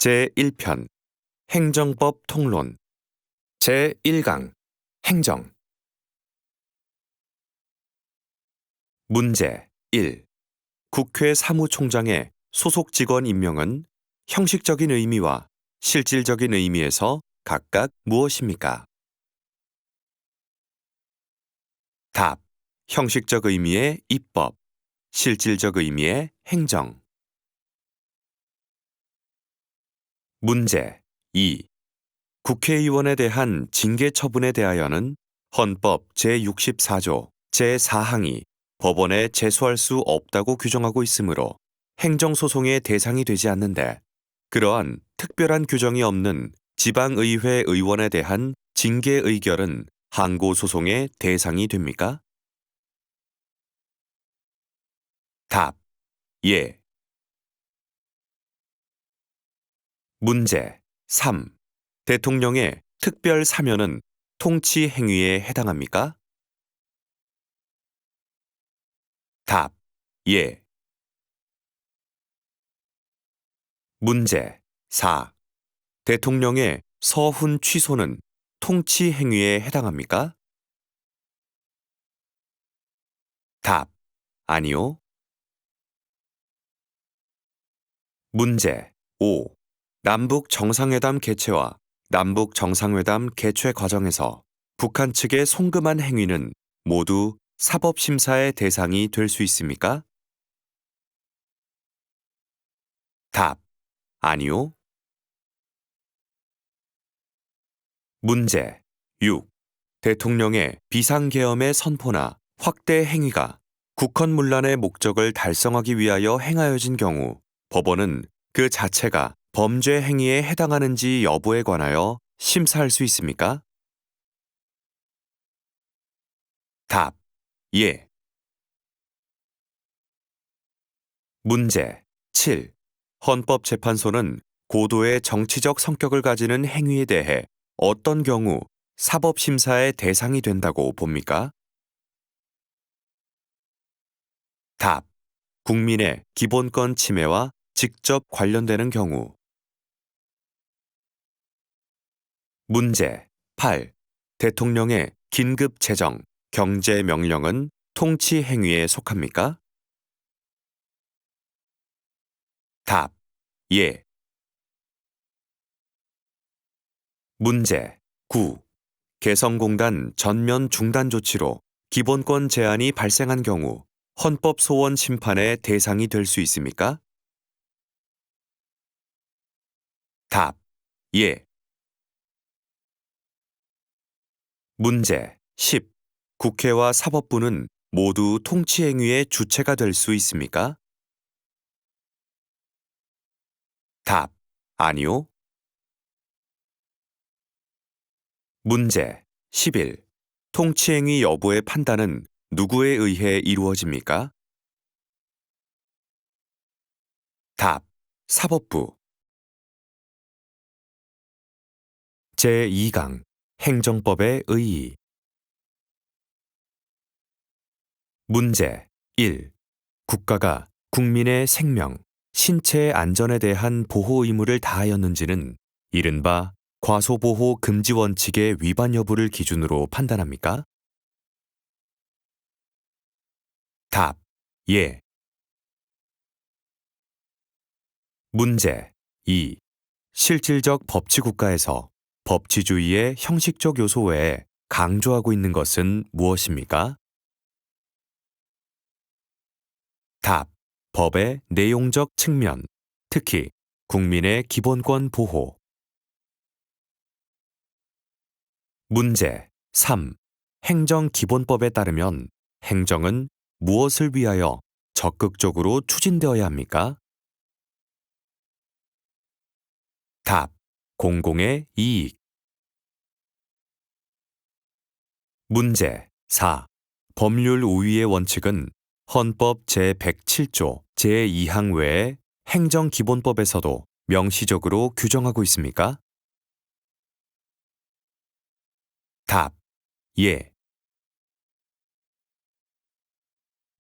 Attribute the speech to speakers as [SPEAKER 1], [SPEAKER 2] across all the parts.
[SPEAKER 1] 제1편 행정법 통론 제1강 행정 문제 1. 국회 사무총장의 소속 직원 임명은 형식적인 의미와 실질적인 의미에서 각각 무엇입니까? 답. 형식적 의미의 입법, 실질적 의미의 행정. 문제 2. 국회의원에 대한 징계 처분에 대하여는 헌법 제64조 제4항이 법원에 제소할 수 없다고 규정하고 있으므로 행정소송의 대상이 되지 않는데, 그러한 특별한 규정이 없는 지방의회 의원에 대한 징계 의결은 항고소송의 대상이 됩니까? 답. 예. 문제 3. 대통령의 특별 사면은 통치 행위에 해당합니까? 답. 예. 문제 4. 대통령의 서훈 취소는 통치 행위에 해당합니까? 답. 아니요. 문제 5. 남북 정상회담 개최와 남북 정상회담 개최 과정에서 북한 측의 송금한 행위는 모두 사법심사의 대상이 될 수 있습니까? 답. 아니요. 문제 6. 대통령의 비상계엄의 선포나 확대 행위가 국헌문란의 목적을 달성하기 위하여 행하여진 경우 법원은 그 자체가 범죄 행위에 해당하는지 여부에 관하여 심사할 수 있습니까? 답. 예. 문제 7. 헌법재판소는 고도의 정치적 성격을 가지는 행위에 대해 어떤 경우 사법심사의 대상이 된다고 봅니까? 답. 국민의 기본권 침해와 직접 관련되는 경우. 문제 8. 대통령의 긴급 재정, 경제 명령은 통치 행위에 속합니까? 답. 예. 문제 9. 개성공단 전면 중단 조치로 기본권 제한이 발생한 경우 헌법 소원 심판의 대상이 될 수 있습니까? 답. 예. 문제 10. 국회와 사법부는 모두 통치행위의 주체가 될 수 있습니까? 답. 아니요. 문제 11. 통치행위 여부의 판단은 누구에 의해 이루어집니까? 답. 사법부. 제2강 행정법의 의의. 문제 1. 국가가 국민의 생명, 신체의 안전에 대한 보호 의무를 다하였는지는 이른바 과소보호 금지 원칙의 위반 여부를 기준으로 판단합니까? 답. 예. 문제 2. 실질적 법치국가에서 법치주의의 형식적 요소 외에 강조하고 있는 것은 무엇입니까? 답. 법의 내용적 측면, 특히 국민의 기본권 보호. 문제 3. 행정기본법에 따르면 행정은 무엇을 위하여 적극적으로 추진되어야 합니까? 답. 공공의 이익. 문제 4. 법률 우위의 원칙은 헌법 제107조 제2항 외에 행정기본법에서도 명시적으로 규정하고 있습니까? 답. 예.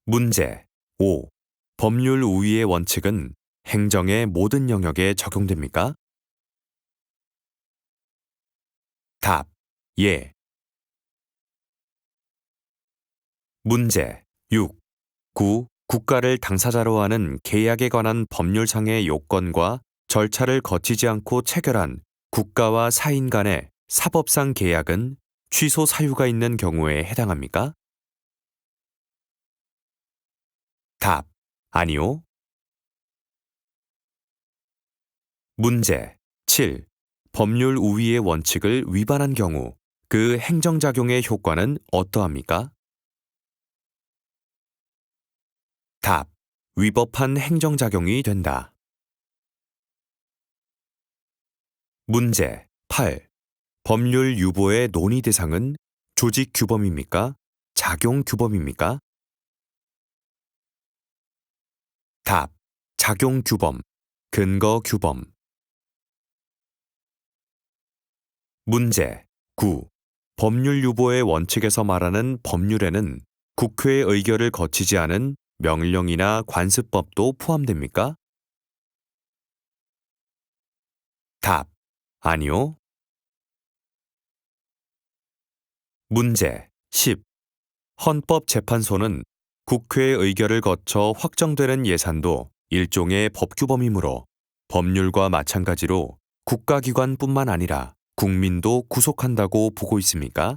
[SPEAKER 1] 문제 5. 법률 우위의 원칙은 행정의 모든 영역에 적용됩니까? 답. 예. 문제 6. 9. 국가를 당사자로 하는 계약에 관한 법률상의 요건과 절차를 거치지 않고 체결한 국가와 사인 간의 사법상 계약은 취소 사유가 있는 경우에 해당합니까? 답. 아니요. 문제 7. 법률 우위의 원칙을 위반한 경우 그 행정작용의 효과는 어떠합니까? 답. 위법한 행정작용이 된다. 문제 8. 법률 유보의 논의 대상은 조직 규범입니까? 작용 규범입니까? 답. 작용 규범, 근거 규범. 문제 9. 법률 유보의 원칙에서 말하는 법률에는 국회의 의결을 거치지 않은 명령이나 관습법도 포함됩니까? 답. 아니요. 문제 10. 헌법재판소는 국회의 의결을 거쳐 확정되는 예산도 일종의 법규범이므로 법률과 마찬가지로 국가기관뿐만 아니라 국민도 구속한다고 보고 있습니까?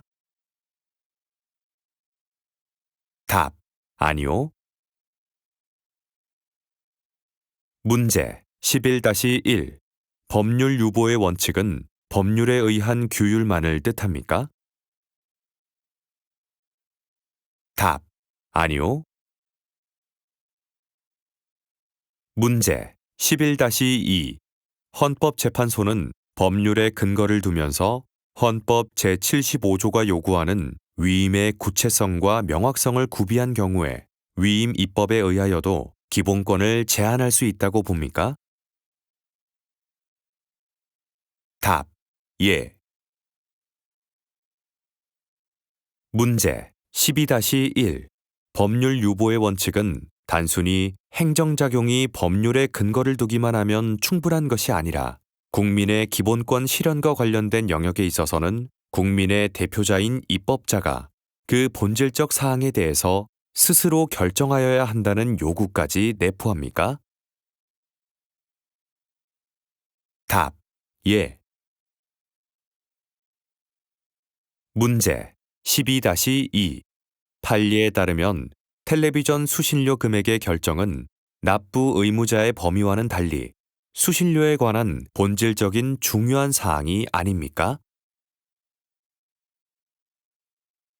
[SPEAKER 1] 답. 아니요. 문제 11-1. 법률 유보의 원칙은 법률에 의한 규율만을 뜻합니까? 답. 아니요. 문제 11-2. 헌법재판소는 법률에 근거를 두면서 헌법 제75조가 요구하는 위임의 구체성과 명확성을 구비한 경우에 위임 입법에 의하여도 기본권을 제한할 수 있다고 봅니까? 답. 예. 문제 12-1. 법률 유보의 원칙은 단순히 행정작용이 법률에 근거를 두기만 하면 충분한 것이 아니라 국민의 기본권 실현과 관련된 영역에 있어서는 국민의 대표자인 입법자가 그 본질적 사항에 대해서 스스로 결정하여야 한다는 요구까지 내포합니까? 답. 예. 문제 12-2. 판례에 따르면 텔레비전 수신료 금액의 결정은 납부 의무자의 범위와는 달리 수신료에 관한 본질적인 중요한 사항이 아닙니까?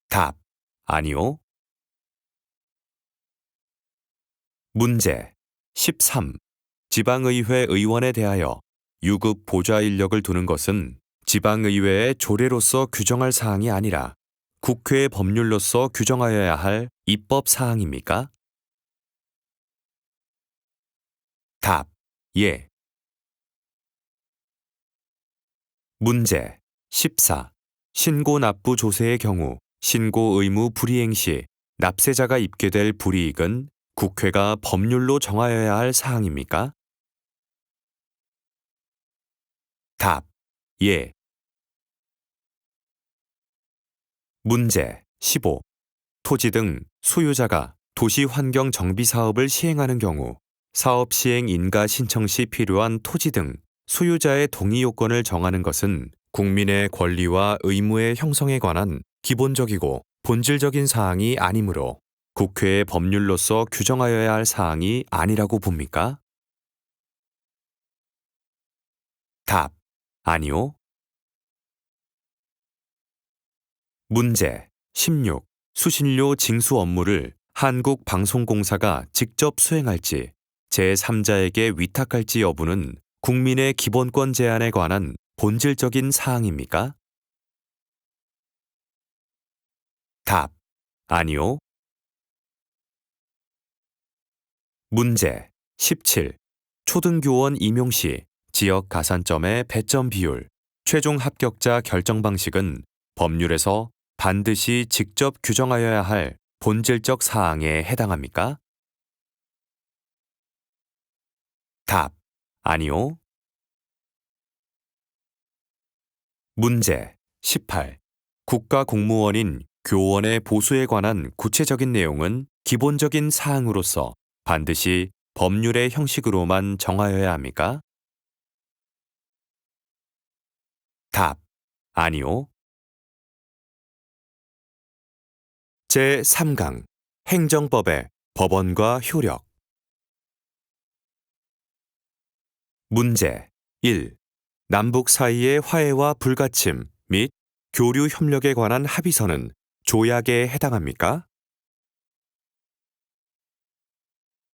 [SPEAKER 1] 답. 아니요. 문제 13. 지방의회 의원에 대하여 유급 보좌 인력을 두는 것은 지방의회의 조례로서 규정할 사항이 아니라 국회의 법률로서 규정하여야 할 입법 사항입니까? 답. 예. 문제 14. 신고 납부 조세의 경우 신고 의무 불이행 시 납세자가 입게 될 불이익은 국회가 법률로 정하여야 할 사항입니까? 답. 예. 문제 15. 토지 등 소유자가 도시환경 정비 사업을 시행하는 경우 사업 시행 인가 신청 시 필요한 토지 등 소유자의 동의 요건을 정하는 것은 국민의 권리와 의무의 형성에 관한 기본적이고 본질적인 사항이 아니므로 국회의 법률로서 규정하여야 할 사항이 아니라고 봅니까? 답. 아니요. 문제 16. 수신료 징수 업무를 한국방송공사가 직접 수행할지 제3자에게 위탁할지 여부는 국민의 기본권 제한에 관한 본질적인 사항입니까? 답. 아니요. 문제 17. 초등교원 임용 시 지역 가산점의 배점 비율, 최종 합격자 결정 방식은 법률에서 반드시 직접 규정하여야 할 본질적 사항에 해당합니까? 답. 아니요. 문제 18. 국가 공무원인 교원의 보수에 관한 구체적인 내용은 기본적인 사항으로서 반드시 법률의 형식으로만 정하여야 합니까? 답. 아니요. 제3강 행정법의 법원과 효력. 문제 1. 남북 사이의 화해와 불가침 및 교류 협력에 관한 합의서는 조약에 해당합니까?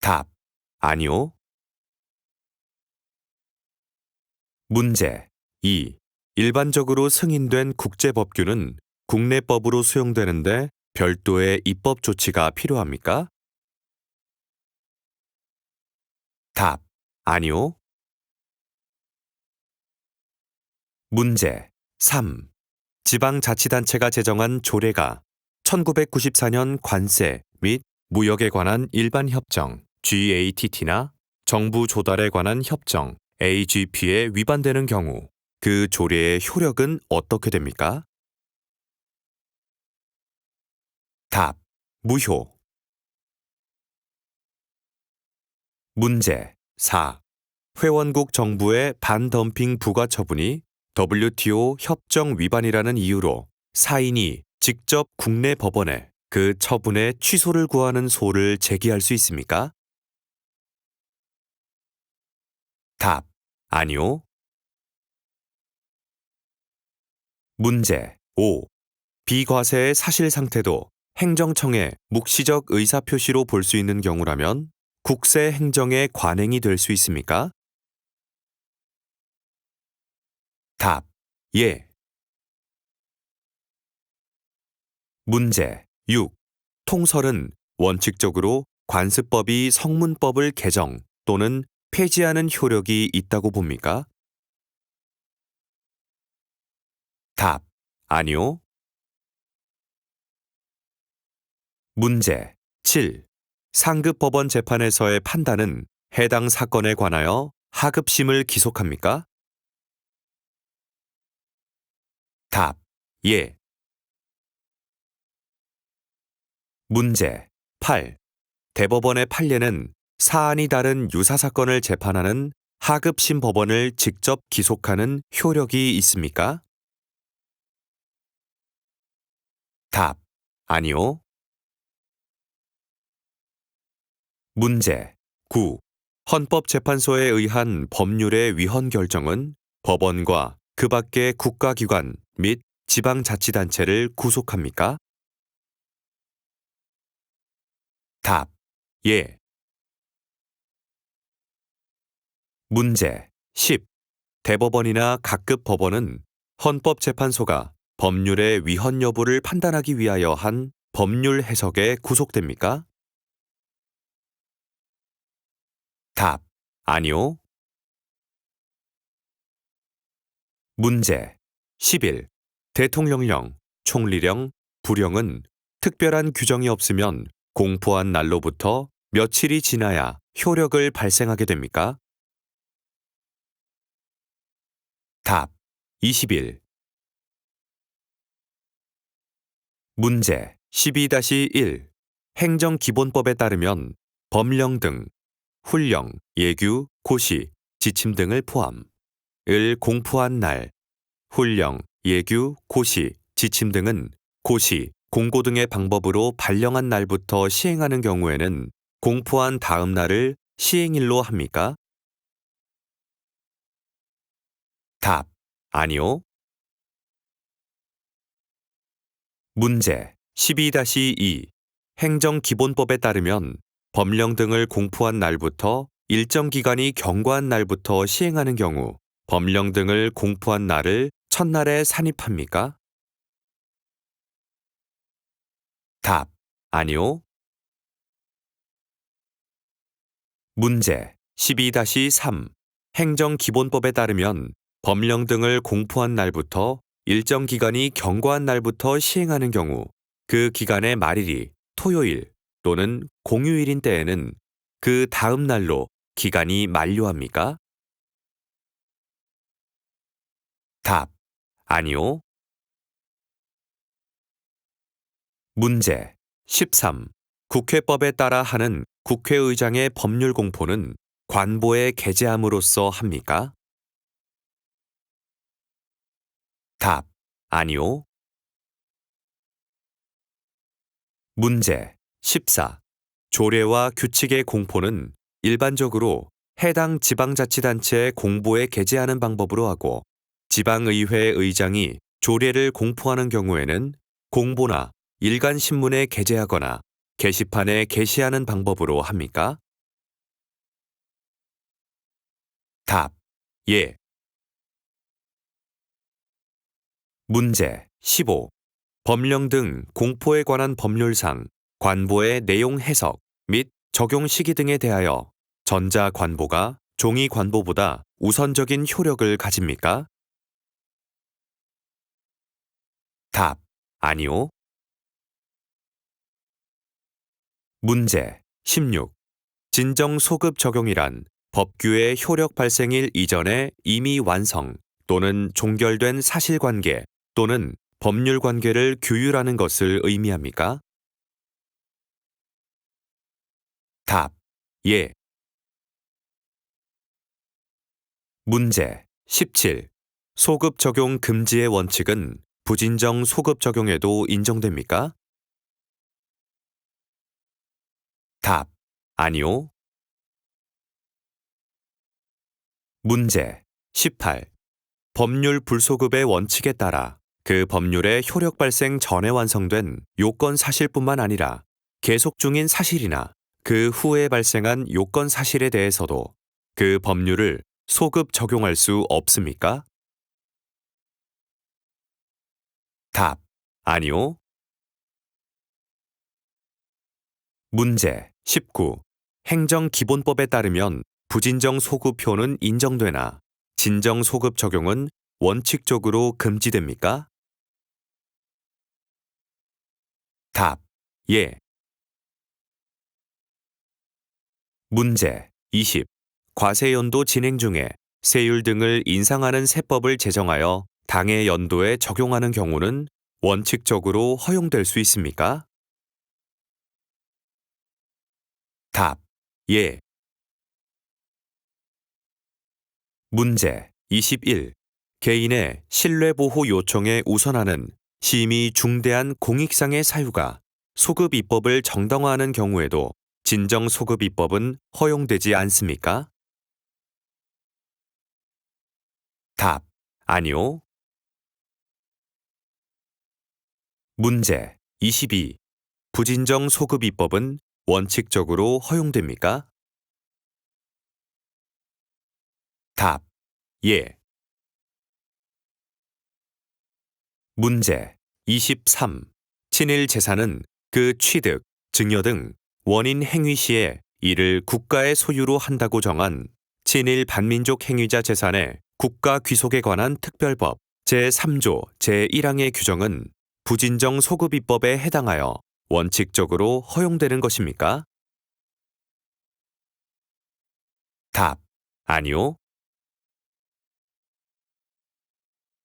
[SPEAKER 1] 답. 아니요. 문제 2. 일반적으로 승인된 국제법규는 국내법으로 수용되는데 별도의 입법 조치가 필요합니까? 답. 아니요. 문제 3. 지방자치단체가 제정한 조례가 1994년 관세 및 무역에 관한 일반 협정 GATT나 정부 조달에 관한 협정 AGP에 위반되는 경우 그 조례의 효력은 어떻게 됩니까? 답. 무효. 문제 4. 회원국 정부의 반덤핑 부과 처분이 WTO 협정 위반이라는 이유로 사인이 직접 국내 법원에 그 처분의 취소를 구하는 소를 제기할 수 있습니까? 답. 아니요. 문제 5. 비과세의 사실 상태도 행정청의 묵시적 의사표시로 볼 수 있는 경우라면 국세 행정의 관행이 될 수 있습니까? 답. 예. 문제 6. 통설은 원칙적으로 관습법이 성문법을 개정 또는 폐지하는 효력이 있다고 봅니까? 답. 아니요. 문제 7. 상급 법원 재판에서의 판단은 해당 사건에 관하여 하급심을 기속합니까? 답. 예. 문제 8. 대법원의 판례는 사안이 다른 유사 사건을 재판하는 하급심 법원을 직접 기속하는 효력이 있습니까? 답. 아니요. 문제 9. 헌법재판소에 의한 법률의 위헌 결정은 법원과 그 밖의 국가기관 및 지방자치단체를 구속합니까? 답. 예. 문제 10. 대법원이나 각급 법원은 헌법재판소가 법률의 위헌 여부를 판단하기 위하여 한 법률 해석에 구속됩니까? 답. 아니요. 문제 11. 대통령령, 총리령, 부령은 특별한 규정이 없으면 공포한 날로부터 며칠이 지나야 효력을 발생하게 됩니까? 답. 20일. 문제 12-1. 행정기본법에 따르면 법령 등 훈령, 예규, 고시, 지침 등을 포함. 을 공포한 날, 훈령, 예규, 고시, 지침 등은 고시, 공고 등의 방법으로 발령한 날부터 시행하는 경우에는 공포한 다음 날을 시행일로 합니까? 답. 아니요. 문제 12-2. 행정기본법에 따르면 법령 등을 공포한 날부터 일정 기간이 경과한 날부터 시행하는 경우 법령 등을 공포한 날을 첫날에 산입합니까? 답. 아니요. 문제 12-3. 행정기본법에 따르면 법령 등을 공포한 날부터 일정 기간이 경과한 날부터 시행하는 경우 그 기간의 말일이 토요일 또는 공휴일인 때에는 그 다음 날로 기간이 만료합니까? 답. 아니요. 문제 13. 국회법에 따라 하는 국회의장의 법률 공포는 관보에 게재함으로써 합니까? 답. 아니요. 문제 14. 조례와 규칙의 공포는 일반적으로 해당 지방자치단체의 공보에 게재하는 방법으로 하고 지방의회 의장이 조례를 공포하는 경우에는 공보나 일간신문에 게재하거나 게시판에 게시하는 방법으로 합니까? 답. 예. 문제 15. 법령 등 공포에 관한 법률상 관보의 내용 해석 및 적용 시기 등에 대하여 전자관보가 종이관보보다 우선적인 효력을 가집니까? 답. 아니요. 문제 16. 진정 소급 적용이란 법규의 효력 발생일 이전에 이미 완성 또는 종결된 사실관계 또는 법률 관계를 규율하는 것을 의미합니까? 답. 예. 문제 17. 소급 적용 금지의 원칙은 부진정 소급 적용에도 인정됩니까? 답. 아니요. 문제 18. 법률 불소급의 원칙에 따라 그 법률의 효력 발생 전에 완성된 요건 사실뿐만 아니라 계속 중인 사실이나 그 후에 발생한 요건 사실에 대해서도 그 법률을 소급 적용할 수 없습니까? 답. 아니요. 문제 19. 행정기본법에 따르면 부진정 소급효는 인정되나 진정 소급 적용은 원칙적으로 금지됩니까? 답. 예. 문제 20. 과세연도 진행 중에 세율 등을 인상하는 세법을 제정하여 당해 연도에 적용하는 경우는 원칙적으로 허용될 수 있습니까? 답. 예. 문제 21. 개인의 신뢰보호 요청에 우선하는 심히 중대한 공익상의 사유가 소급 입법을 정당화하는 경우에도 진정 소급 입법은 허용되지 않습니까? 답. 아니요. 문제 22. 부진정 소급 입법은 원칙적으로 허용됩니까? 답. 예. 문제 23. 친일 재산은 그 취득, 증여 등 원인 행위 시에 이를 국가의 소유로 한다고 정한 친일 반민족 행위자 재산의 국가 귀속에 관한 특별법 제3조 제1항의 규정은 부진정 소급입법에 해당하여 원칙적으로 허용되는 것입니까? 답. 아니요.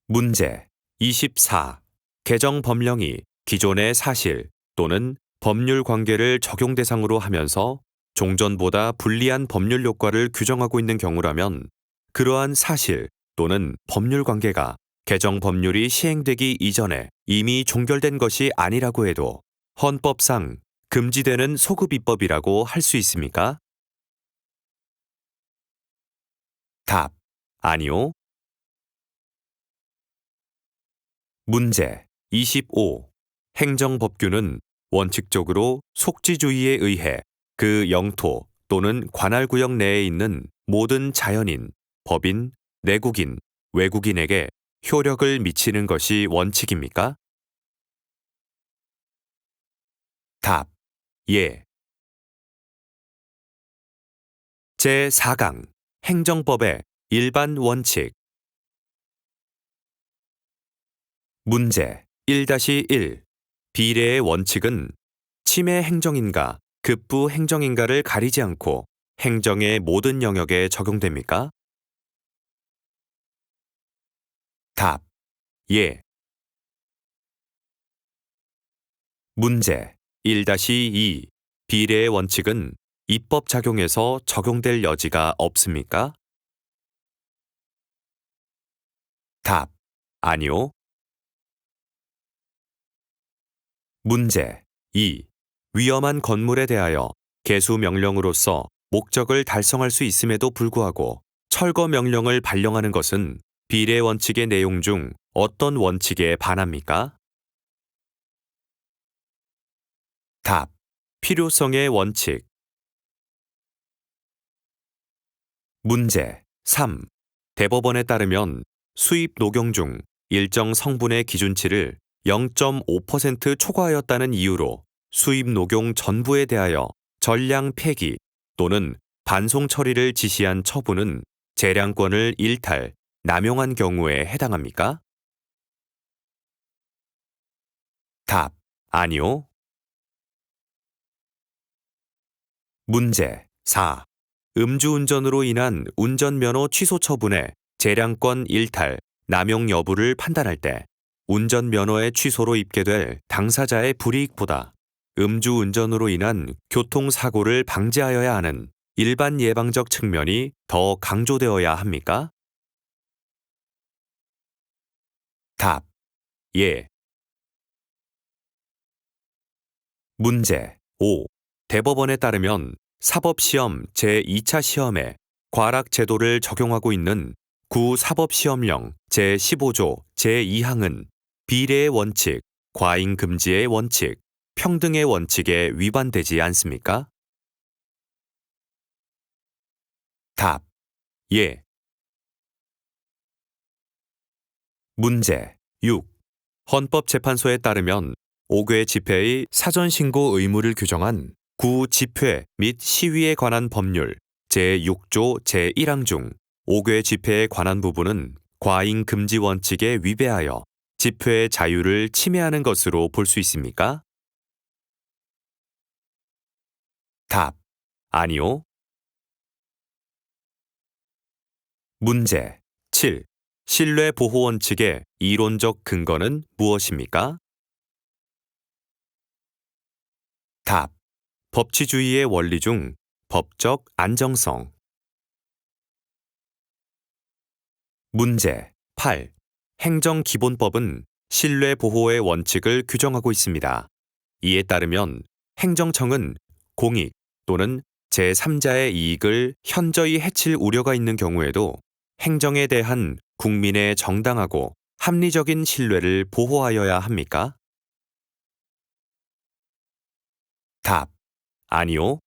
[SPEAKER 1] 문제 24. 개정 법령이 기존의 사실 또는 법률 관계를 적용 대상으로 하면서 종전보다 불리한 법률 효과를 규정하고 있는 경우라면 그러한 사실 또는 법률 관계가 개정 법률이 시행되기 이전에 이미 종결된 것이 아니라고 해도 헌법상 금지되는 소급입법이라고 할 수 있습니까? 답. 아니요. 문제 25. 행정법규는 원칙적으로 속지주의에 의해 그 영토 또는 관할구역 내에 있는 모든 자연인, 법인, 내국인, 외국인에게 효력을 미치는 것이 원칙입니까? 답. 예. 제4강 행정법의 일반 원칙 문제 1-1 비례의 원칙은 침해 행정인가, 급부 행정인가를 가리지 않고 행정의 모든 영역에 적용됩니까? 답. 예. 문제 1-2. 비례의 원칙은 입법 작용에서 적용될 여지가 없습니까? 답. 아니요. 문제 2. 위험한 건물에 대하여 개수 명령으로서 목적을 달성할 수 있음에도 불구하고 철거 명령을 발령하는 것은 비례 원칙의 내용 중 어떤 원칙에 반합니까? 답. 필요성의 원칙. 문제 3. 대법원에 따르면 수입 녹용 중 일정 성분의 기준치를 0.5% 초과하였다는 이유로 수입 녹용 전부에 대하여 전량 폐기 또는 반송 처리를 지시한 처분은 재량권을 일탈, 남용한 경우에 해당합니까? 답. 아니요. 문제 4. 음주운전으로 인한 운전면허 취소 처분에 재량권 일탈, 남용 여부를 판단할 때 운전면허의 취소로 입게 될 당사자의 불이익보다 음주운전으로 인한 교통사고를 방지하여야 하는 일반 예방적 측면이 더 강조되어야 합니까? 답. 예. 문제 5. 대법원에 따르면 사법시험 제2차 시험에 과락 제도를 적용하고 있는 구사법시험령 제15조 제2항은 비례의 원칙, 과잉 금지의 원칙, 평등의 원칙에 위반되지 않습니까? 답. 예. 문제 6. 헌법재판소에 따르면 5개 집회의 사전신고 의무를 규정한 구집회 및 시위에 관한 법률 제6조 제1항 중 5개 집회에 관한 부분은 과잉 금지 원칙에 위배하여 집회의 자유를 침해하는 것으로 볼 수 있습니까? 답. 아니요. 문제 7. 신뢰 보호 원칙의 이론적 근거는 무엇입니까? 답. 법치주의의 원리 중 법적 안정성. 문제 8. 행정기본법은 신뢰 보호의 원칙을 규정하고 있습니다. 이에 따르면 행정청은 공익 또는 제3자의 이익을 현저히 해칠 우려가 있는 경우에도 행정에 대한 국민의 정당하고 합리적인 신뢰를 보호하여야 합니까? 답. 아니요.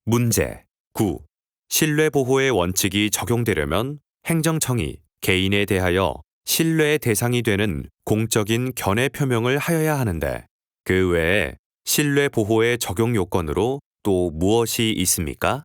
[SPEAKER 1] 문제 9. 신뢰 보호의 원칙이 적용되려면 행정청이 개인에 대하여 신뢰의 대상이 되는 공적인 견해 표명을 하여야 하는데 그 외에 신뢰 보호의 적용 요건으로 또 무엇이 있습니까?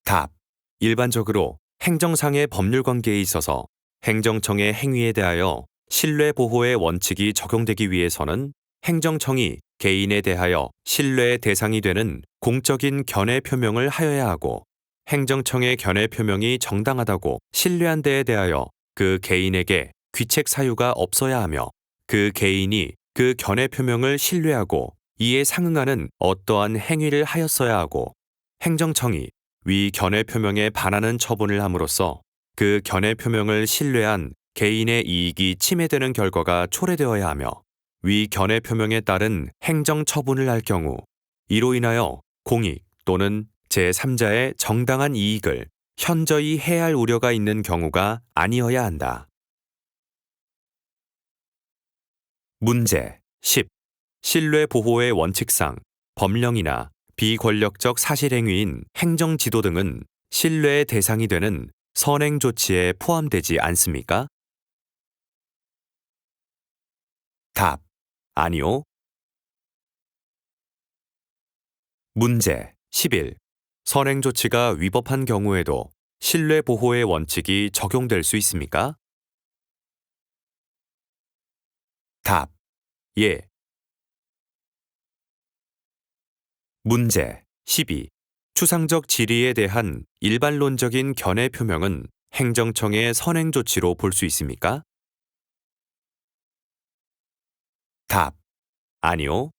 [SPEAKER 1] 답. 일반적으로 행정상의 법률 관계에 있어서 행정청의 행위에 대하여 신뢰 보호의 원칙이 적용되기 위해서는 행정청이 개인에 대하여 신뢰의 대상이 되는 공적인 견해 표명을 하여야 하고 행정청의 견해 표명이 정당하다고 신뢰한 데에 대하여 그 개인에게 귀책 사유가 없어야 하며 그 개인이 그 견해 표명을 신뢰하고 이에 상응하는 어떠한 행위를 하였어야 하고 행정청이 위 견해 표명에 반하는 처분을 함으로써 그 견해 표명을 신뢰한 개인의 이익이 침해되는 결과가 초래되어야 하며 위 견해 표명에 따른 행정 처분을 할 경우 이로 인하여 공익 또는 제3자의 정당한 이익을 현저히 해할 우려가 있는 경우가 아니어야 한다. 문제 10. 신뢰 보호의 원칙상 법령이나 비권력적 사실행위인 행정지도 등은 신뢰의 대상이 되는 선행 조치에 포함되지 않습니까? 답. 아니요. 문제 11. 선행 조치가 위법한 경우에도 신뢰 보호의 원칙이 적용될 수 있습니까? 답. 예. 문제 12. 추상적 질의에 대한 일반론적인 견해 표명은 행정청의 선행 조치로 볼 수 있습니까? 답. 아니요.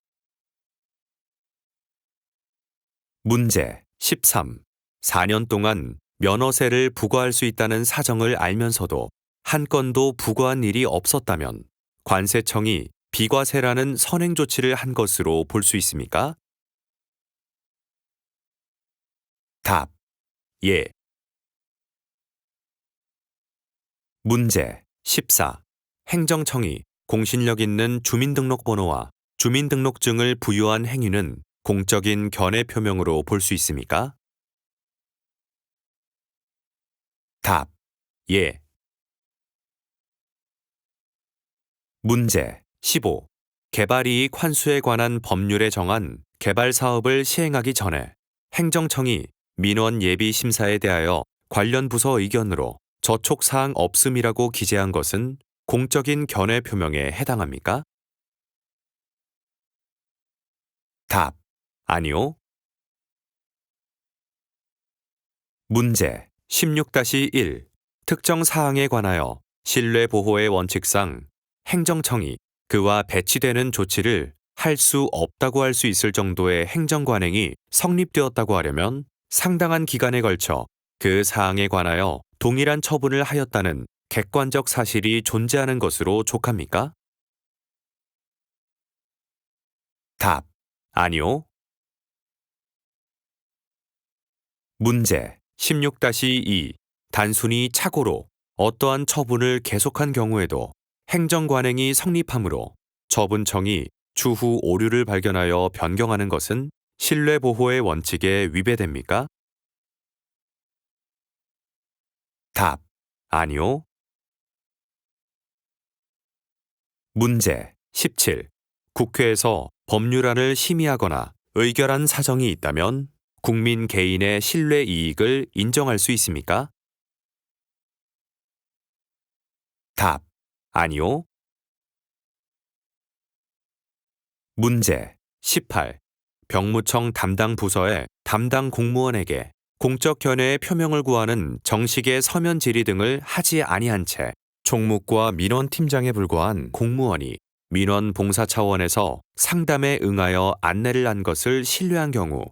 [SPEAKER 1] 문제 13. 4년 동안 면허세를 부과할 수 있다는 사정을 알면서도 한 건도 부과한 일이 없었다면 관세청이 비과세라는 선행 조치를 한 것으로 볼 수 있습니까? 답. 예. 문제 14. 행정청이 공신력 있는 주민등록번호와 주민등록증을 부여한 행위는 공적인 견해 표명으로 볼 수 있습니까? 답. 예. 문제 15. 개발이익 환수에 관한 법률에 정한 개발 사업을 시행하기 전에 행정청이 민원 예비 심사에 대하여 관련 부서 의견으로 저촉 사항 없음이라고 기재한 것은 공적인 견해 표명에 해당합니까? 답. 아니요. 문제 16-1. 특정 사항에 관하여 신뢰 보호의 원칙상 행정청이 그와 배치되는 조치를 할 수 없다고 할 수 있을 정도의 행정관행이 성립되었다고 하려면 상당한 기간에 걸쳐 그 사항에 관하여 동일한 처분을 하였다는 객관적 사실이 존재하는 것으로 족합니까? 답. 아니요. 문제 16-2. 단순히 착오로 어떠한 처분을 계속한 경우에도 행정관행이 성립하므로 처분청이 추후 오류를 발견하여 변경하는 것은 신뢰보호의 원칙에 위배됩니까? 답. 아니요. 문제 17. 국회에서 법률안을 심의하거나 의결한 사정이 있다면 국민 개인의 신뢰 이익을 인정할 수 있습니까? 답. 아니요. 문제 18. 병무청 담당 부서의 담당 공무원에게 공적 견해의 표명을 구하는 정식의 서면 질의 등을 하지 아니한 채 총무과 민원팀장에 불과한 공무원이 민원 봉사 차원에서 상담에 응하여 안내를 한 것을 신뢰한 경우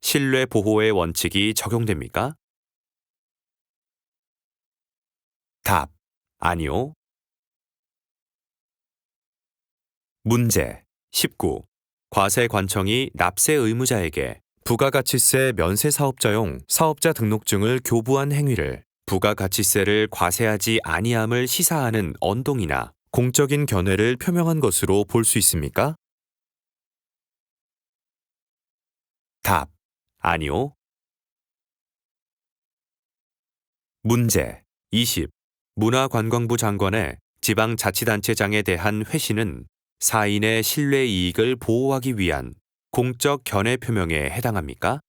[SPEAKER 1] 신뢰 보호의 원칙이 적용됩니까? 답. 아니요. 문제 19. 과세관청이 납세 의무자에게 부가가치세 면세사업자용 사업자 등록증을 교부한 행위를 부가가치세를 과세하지 아니함을 시사하는 언동이나 공적인 견해를 표명한 것으로 볼 수 있습니까? 답. 아니요. 문제 20. 문화관광부 장관의 지방자치단체장에 대한 회신은 사인의 신뢰 이익을 보호하기 위한 공적 견해 표명에 해당합니까?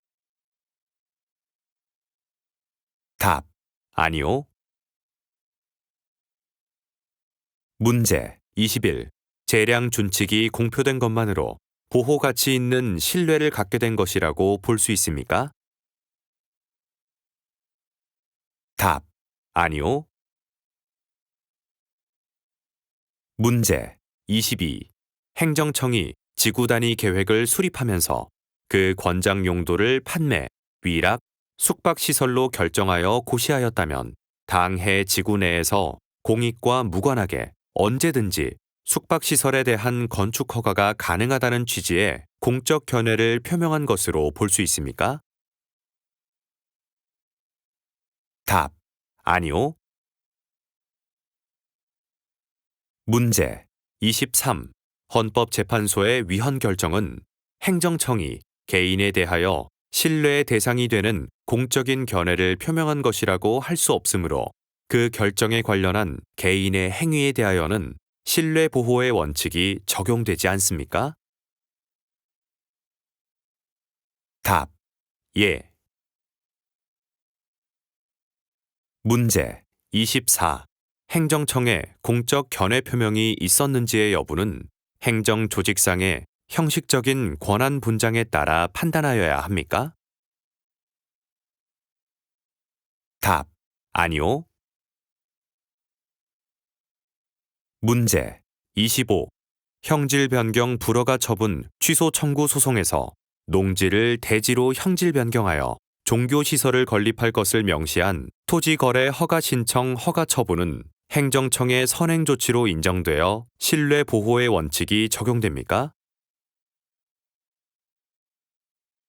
[SPEAKER 1] 답. 아니요. 문제 21. 재량 준칙이 공표된 것만으로 보호 가치 있는 신뢰를 갖게 된 것이라고 볼 수 있습니까? 답. 아니요. 문제 22. 행정청이 지구 단위 계획을 수립하면서 그 권장 용도를 판매, 위락, 숙박시설로 결정하여 고시하였다면 당해 지구 내에서 공익과 무관하게 언제든지 숙박시설에 대한 건축 허가가 가능하다는 취지의 공적 견해를 표명한 것으로 볼 수 있습니까? 답. 아니요. 문제 23. 헌법재판소의 위헌 결정은 행정청이 개인에 대하여 신뢰의 대상이 되는 공적인 견해를 표명한 것이라고 할 수 없으므로 그 결정에 관련한 개인의 행위에 대하여는 신뢰 보호의 원칙이 적용되지 않습니까? 답. 예. 문제 24. 행정청에 공적 견해 표명이 있었는지의 여부는 행정 조직상의 형식적인 권한 분장에 따라 판단하여야 합니까? 답. 아니요. 문제 25. 형질 변경 불허가 처분 취소 청구 소송에서 농지를 대지로 형질 변경하여 종교시설을 건립할 것을 명시한 토지거래 허가 신청 허가 처분은 행정청의 선행조치로 인정되어 신뢰 보호의 원칙이 적용됩니까?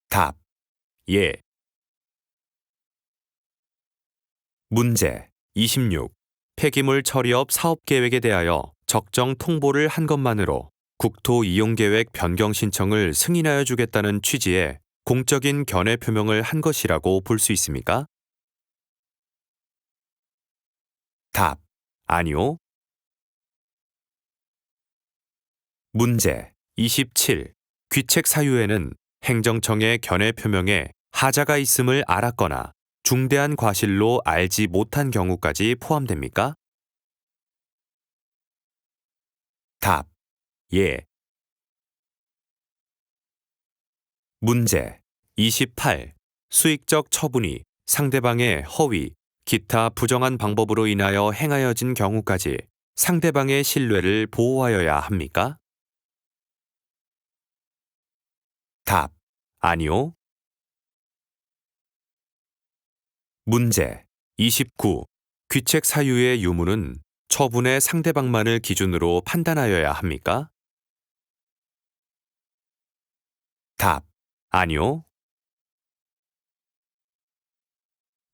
[SPEAKER 1] 답. 예. 문제 26. 폐기물 처리업 사업계획에 대하여 적정 통보를 한 것만으로 국토이용계획 변경 신청을 승인하여 주겠다는 취지의 공적인 견해 표명을 한 것이라고 볼 수 있습니까? 답. 아니요. 문제 27. 귀책 사유에는 행정청의 견해 표명에 하자가 있음을 알았거나 중대한 과실로 알지 못한 경우까지 포함됩니까? 답. 예. 문제 28. 수익적 처분이 상대방의 허위, 기타 부정한 방법으로 인하여 행하여진 경우까지 상대방의 신뢰를 보호하여야 합니까? 답. 아니요. 문제 29. 귀책 사유의 유무는 처분의 상대방만을 기준으로 판단하여야 합니까? 답. 아니요.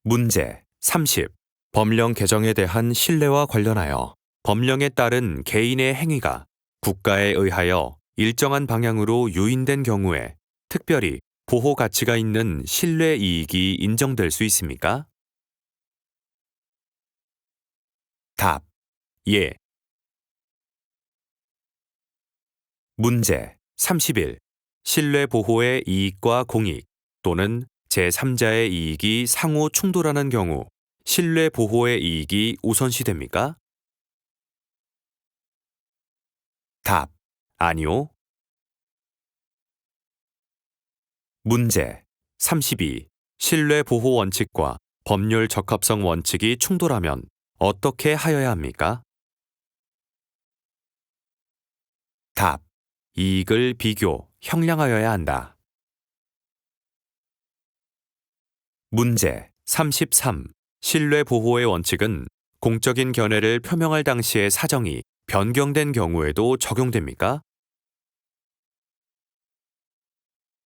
[SPEAKER 1] 문제 30. 법령 개정에 대한 신뢰와 관련하여 법령에 따른 개인의 행위가 국가에 의하여 일정한 방향으로 유인된 경우에 특별히 보호 가치가 있는 신뢰 이익이 인정될 수 있습니까? 답. 예. 문제 31. 신뢰 보호의 이익과 공익 또는 제3자의 이익이 상호 충돌하는 경우 신뢰 보호의 이익이 우선시됩니까? 답. 아니요. 문제 32. 신뢰 보호 원칙과 법률 적합성 원칙이 충돌하면 어떻게 하여야 합니까? 답. 이익을 비교, 형량하여야 한다. 문제 33. 신뢰 보호의 원칙은 공적인 견해를 표명할 당시의 사정이 변경된 경우에도 적용됩니까?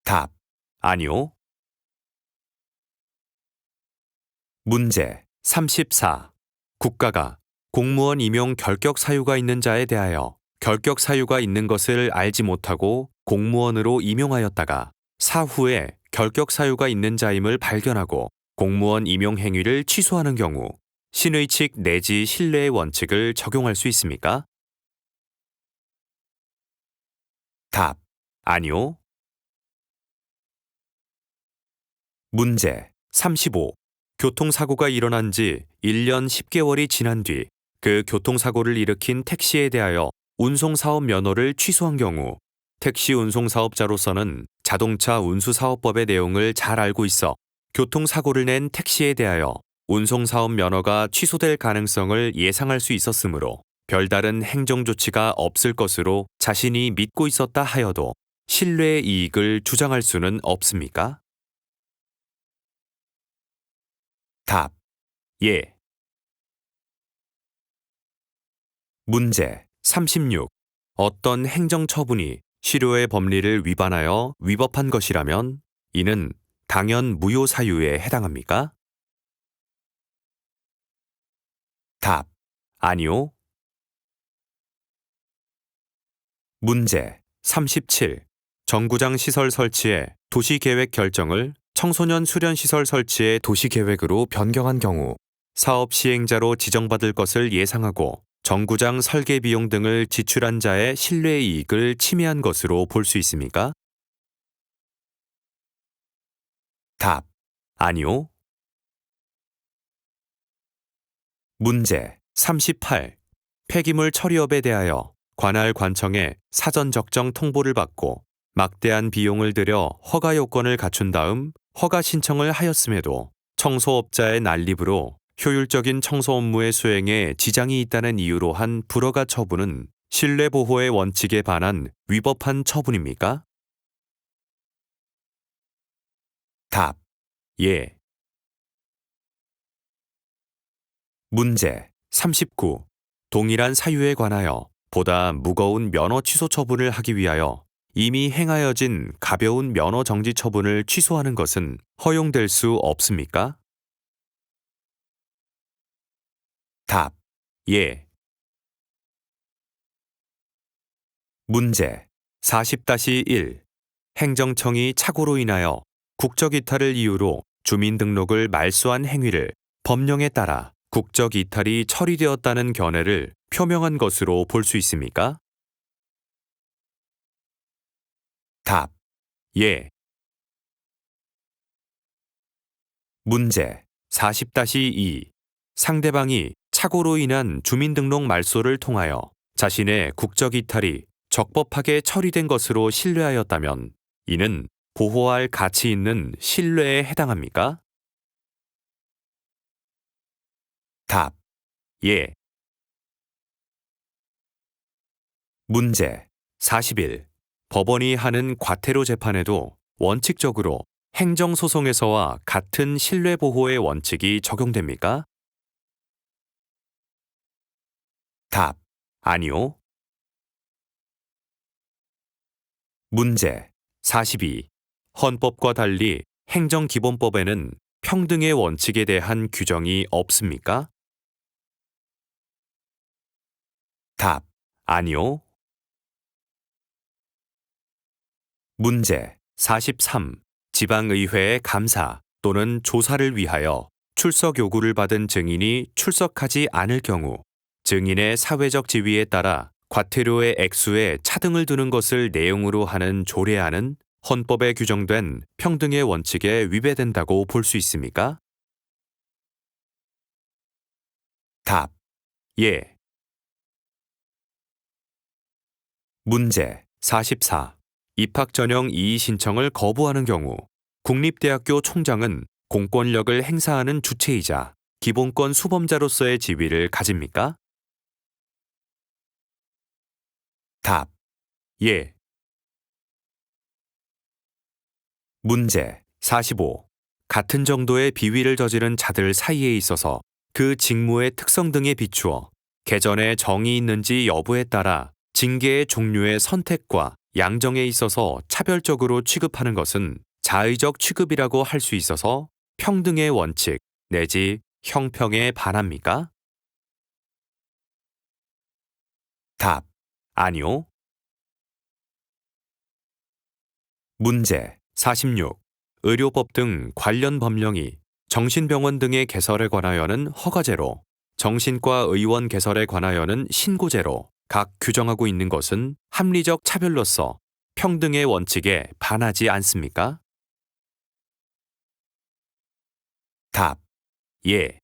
[SPEAKER 1] 답. 아니요. 문제 34. 국가가 공무원 임용 결격 사유가 있는 자에 대하여 결격 사유가 있는 것을 알지 못하고 공무원으로 임용하였다가 사후에 결격 사유가 있는 자임을 발견하고 공무원 임용 행위를 취소하는 경우 신의칙 내지 신뢰의 원칙을 적용할 수 있습니까? 답. 아니요. 문제 35. 교통사고가 일어난 지 1년 10개월이 지난 뒤 그 교통사고를 일으킨 택시에 대하여 운송사업 면허를 취소한 경우 택시 운송사업자로서는 자동차 운수사업법의 내용을 잘 알고 있어 교통사고를 낸 택시에 대하여 운송사업 면허가 취소될 가능성을 예상할 수 있었으므로 별다른 행정조치가 없을 것으로 자신이 믿고 있었다 하여도 신뢰의 이익을 주장할 수는 없습니까? 답. 예. 문제 36. 어떤 행정처분이 실효의 법리를 위반하여 위법한 것이라면 이는 당연 무효 사유에 해당합니까? 답. 아니요. 문제 37. 정구장 시설 설치의 도시계획 결정을 청소년 수련시설 설치의 도시계획으로 변경한 경우 사업 시행자로 지정받을 것을 예상하고 정구장 설계 비용 등을 지출한 자의 신뢰 이익을 침해한 것으로 볼 수 있습니까? 답. 아니요. 문제 38. 폐기물 처리업에 대하여 관할 관청에 사전 적정 통보를 받고 막대한 비용을 들여 허가 요건을 갖춘 다음 허가 신청을 하였음에도 청소업자의 난립으로 효율적인 청소 업무의 수행에 지장이 있다는 이유로 한 불허가 처분은 실내 보호의 원칙에 반한 위법한 처분입니까? 답. 예. 문제 39. 동일한 사유에 관하여 보다 무거운 면허 취소 처분을 하기 위하여 이미 행하여진 가벼운 면허 정지 처분을 취소하는 것은 허용될 수 없습니까? 답. 예. 문제 40-1. 행정청이 착오로 인하여 국적 이탈을 이유로 주민등록을 말소한 행위를 법령에 따라 국적 이탈이 처리되었다는 견해를 표명한 것으로 볼 수 있습니까? 답. 예. 문제 40-2. 상대방이 착오로 인한 주민등록 말소를 통하여 자신의 국적 이탈이 적법하게 처리된 것으로 신뢰하였다면 이는 보호할 가치 있는 신뢰에 해당합니까? 답. 예. 문제 41. 법원이 하는 과태료 재판에도 원칙적으로 행정소송에서와 같은 신뢰보호의 원칙이 적용됩니까? 답. 아니요. 문제 42. 헌법과 달리 행정기본법에는 평등의 원칙에 대한 규정이 없습니까? 답. 아니요. 문제 43. 지방의회의 감사 또는 조사를 위하여 출석 요구를 받은 증인이 출석하지 않을 경우 증인의 사회적 지위에 따라 과태료의 액수에 차등을 두는 것을 내용으로 하는 조례안은 헌법에 규정된 평등의 원칙에 위배된다고 볼 수 있습니까? 답. 예. 문제 44. 입학 전형 이의 신청을 거부하는 경우 국립대학교 총장은 공권력을 행사하는 주체이자 기본권 수범자로서의 지위를 가집니까? 답. 예. 문제 45. 같은 정도의 비위를 저지른 자들 사이에 있어서 그 직무의 특성 등에 비추어 개전에 정이 있는지 여부에 따라 징계의 종류의 선택과 양정에 있어서 차별적으로 취급하는 것은 자의적 취급이라고 할 수 있어서 평등의 원칙 내지 형평에 반합니까? 답. 아니요. 문제 46. 의료법 등 관련 법령이 정신병원 등의 개설에 관하여는 허가제로, 정신과 의원 개설에 관하여는 신고제로 각 규정하고 있는 것은 합리적 차별로서 평등의 원칙에 반하지 않습니까? 답. 예.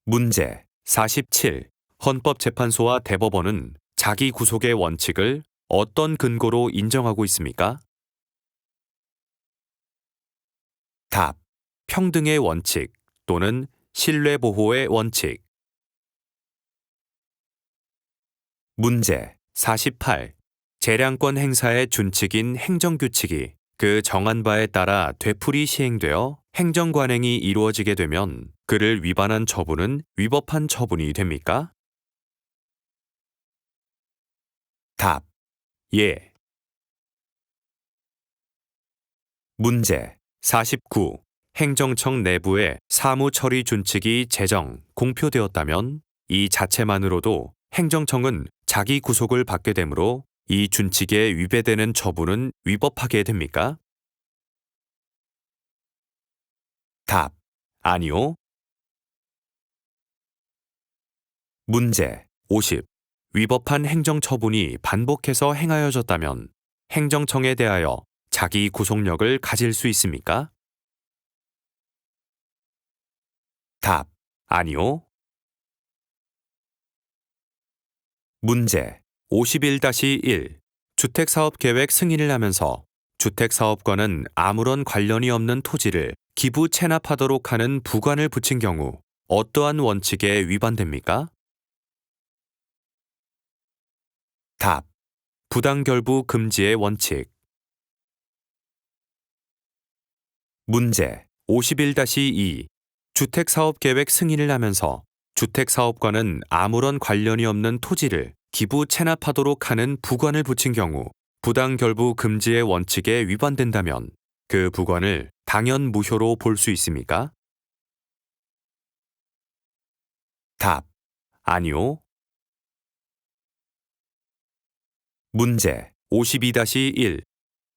[SPEAKER 1] 문제 47. 헌법재판소와 대법원은 자기 구속의 원칙을 어떤 근거로 인정하고 있습니까? 답. 평등의 원칙 또는 신뢰보호의 원칙. 문제 48. 재량권 행사의 준칙인 행정규칙이 그 정한 바에 따라 되풀이 시행되어 행정관행이 이루어지게 되면 그를 위반한 처분은 위법한 처분이 됩니까? 답. 예. 문제 49. 행정청 내부에 사무처리 준칙이 제정, 공표되었다면 이 자체만으로도 행정청은 자기 구속을 받게 되므로 이 준칙에 위배되는 처분은 위법하게 됩니까? 답. 아니요. 문제 50. 위법한 행정처분이 반복해서 행하여졌다면 행정청에 대하여 자기 구속력을 가질 수 있습니까? 답. 아니요. 문제 51-1. 주택사업계획 승인을 하면서 주택사업과는 아무런 관련이 없는 토지를 기부 체납하도록 하는 부관을 붙인 경우 어떠한 원칙에 위반됩니까? 답. 부당결부 금지의 원칙. 문제 51-2. 주택사업계획 승인을 하면서 주택사업과는 아무런 관련이 없는 토지를 기부 체납하도록 하는 부관을 붙인 경우 부당결부 금지의 원칙에 위반된다면 그 부관을 당연 무효로 볼 수 있습니까? 답. 아니요. 문제 52-1.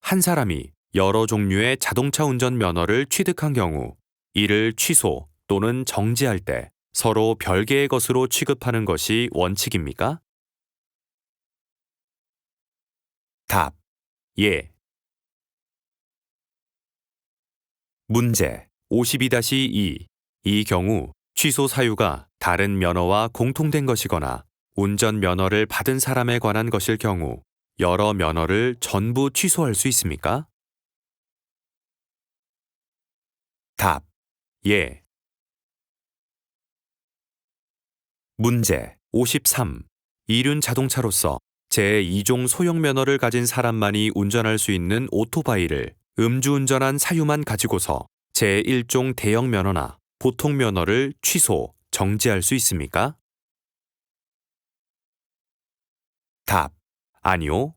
[SPEAKER 1] 한 사람이 여러 종류의 자동차 운전 면허를 취득한 경우 이를 취소 또는 정지할 때 서로 별개의 것으로 취급하는 것이 원칙입니까? 답. 예. 문제 52-2. 이 경우 취소 사유가 다른 면허와 공통된 것이거나 운전 면허를 받은 사람에 관한 것일 경우 여러 면허를 전부 취소할 수 있습니까? 답. 예. 문제 53. 이륜 자동차로서 제2종 소형 면허를 가진 사람만이 운전할 수 있는 오토바이를 음주운전한 사유만 가지고서 제1종 대형 면허나 보통 면허를 취소, 정지할 수 있습니까? 답. 아니요.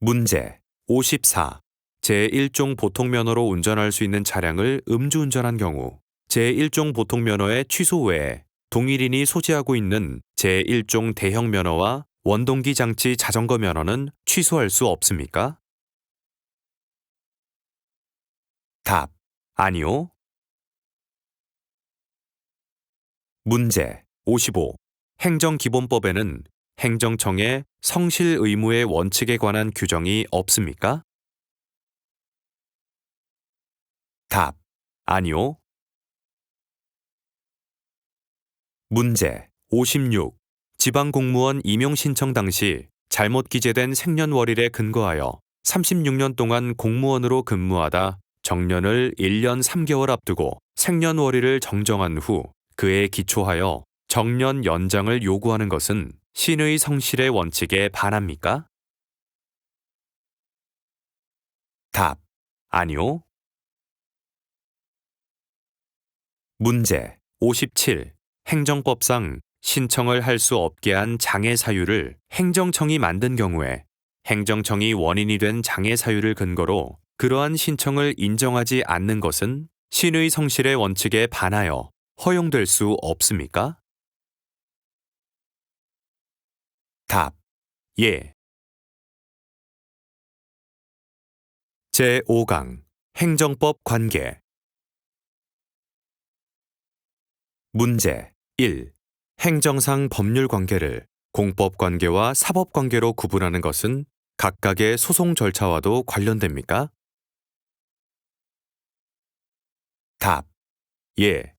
[SPEAKER 1] 문제 54. 제1종 보통 면허로 운전할 수 있는 차량을 음주운전한 경우 제1종 보통 면허의 취소 외에 동일인이 소지하고 있는 제1종 대형 면허와 원동기 장치 자전거 면허는 취소할 수 없습니까? 답. 아니요. 문제 55. 행정기본법에는 행정청의 성실 의무의 원칙에 관한 규정이 없습니까? 답. 아니요. 문제 56. 지방공무원 임용 신청 당시 잘못 기재된 생년월일에 근거하여 36년 동안 공무원으로 근무하다 정년을 1년 3개월 앞두고 생년월일을 정정한 후 그에 기초하여 정년 연장을 요구하는 것은 신의 성실의 원칙에 반합니까? 답. 아니요. 문제 57. 행정법상 신청을 할 수 없게 한 장애 사유를 행정청이 만든 경우에 행정청이 원인이 된 장애 사유를 근거로 그러한 신청을 인정하지 않는 것은 신의 성실의 원칙에 반하여 허용될 수 없습니까? 답. 예. 제5강 행정법 관계. 문제 1. 행정상 법률 관계를 공법 관계와 사법 관계로 구분하는 것은 각각의 소송 절차와도 관련됩니까? 답. 예.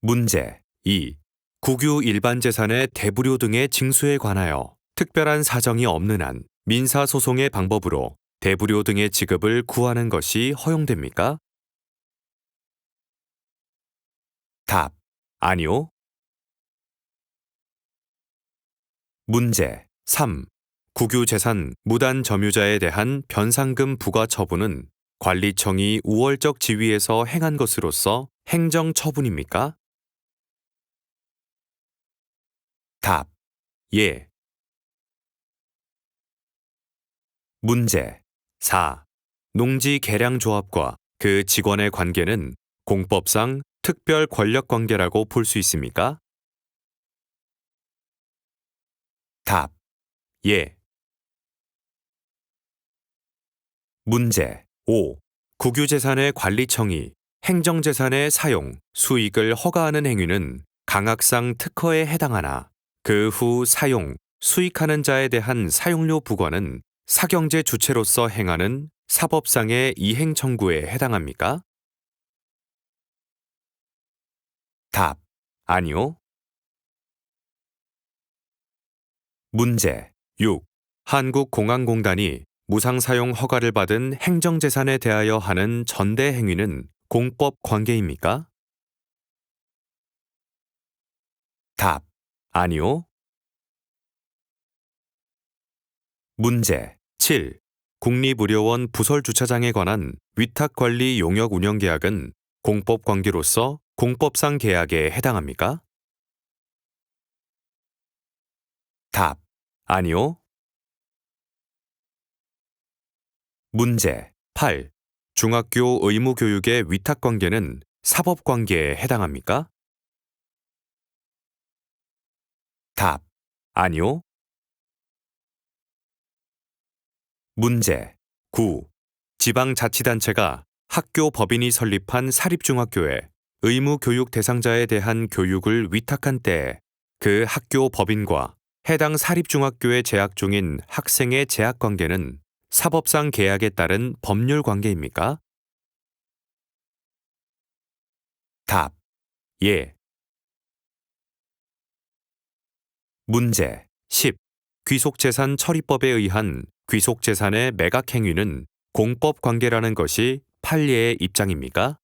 [SPEAKER 1] 문제 2. 국유 일반 재산의 대부료 등의 징수에 관하여 특별한 사정이 없는 한 민사소송의 방법으로 대부료 등의 지급을 구하는 것이 허용됩니까? 답. 아니요. 문제 3. 국유재산 무단 점유자에 대한 변상금 부과 처분은 관리청이 우월적 지위에서 행한 것으로서 행정처분입니까? 답. 예. 문제 4. 농지개량조합과 그 직원의 관계는 공법상 특별 권력 관계라고 볼 수 있습니까? 답. 예. 문제 5. 국유재산의 관리청이 행정재산의 사용, 수익을 허가하는 행위는 강학상 특허에 해당하나 그 후 사용, 수익하는 자에 대한 사용료 부과는 사경제 주체로서 행하는 사법상의 이행 청구에 해당합니까? 답. 아니요. 문제 6. 한국공항공단이 무상사용 허가를 받은 행정재산에 대하여 하는 전대 행위는 공법 관계입니까? 답. 아니요. 문제 7. 국립의료원 부설주차장에 관한 위탁관리 용역 운영 계약은 공법관계로서 공법상 계약에 해당합니까? 답. 아니요. 문제 8. 중학교 의무교육의 위탁관계는 사법관계에 해당합니까? 답. 아니요. 문제 9. 지방자치단체가 학교 법인이 설립한 사립중학교에 의무교육 대상자에 대한 교육을 위탁한 때에 그 학교 법인과 해당 사립중학교에 재학 중인 학생의 재학관계는 사법상 계약에 따른 법률 관계입니까? 답. 예. 문제 10. 귀속재산 처리법에 의한 귀속재산의 매각행위는 공법관계라는 것이 판례의 입장입니까?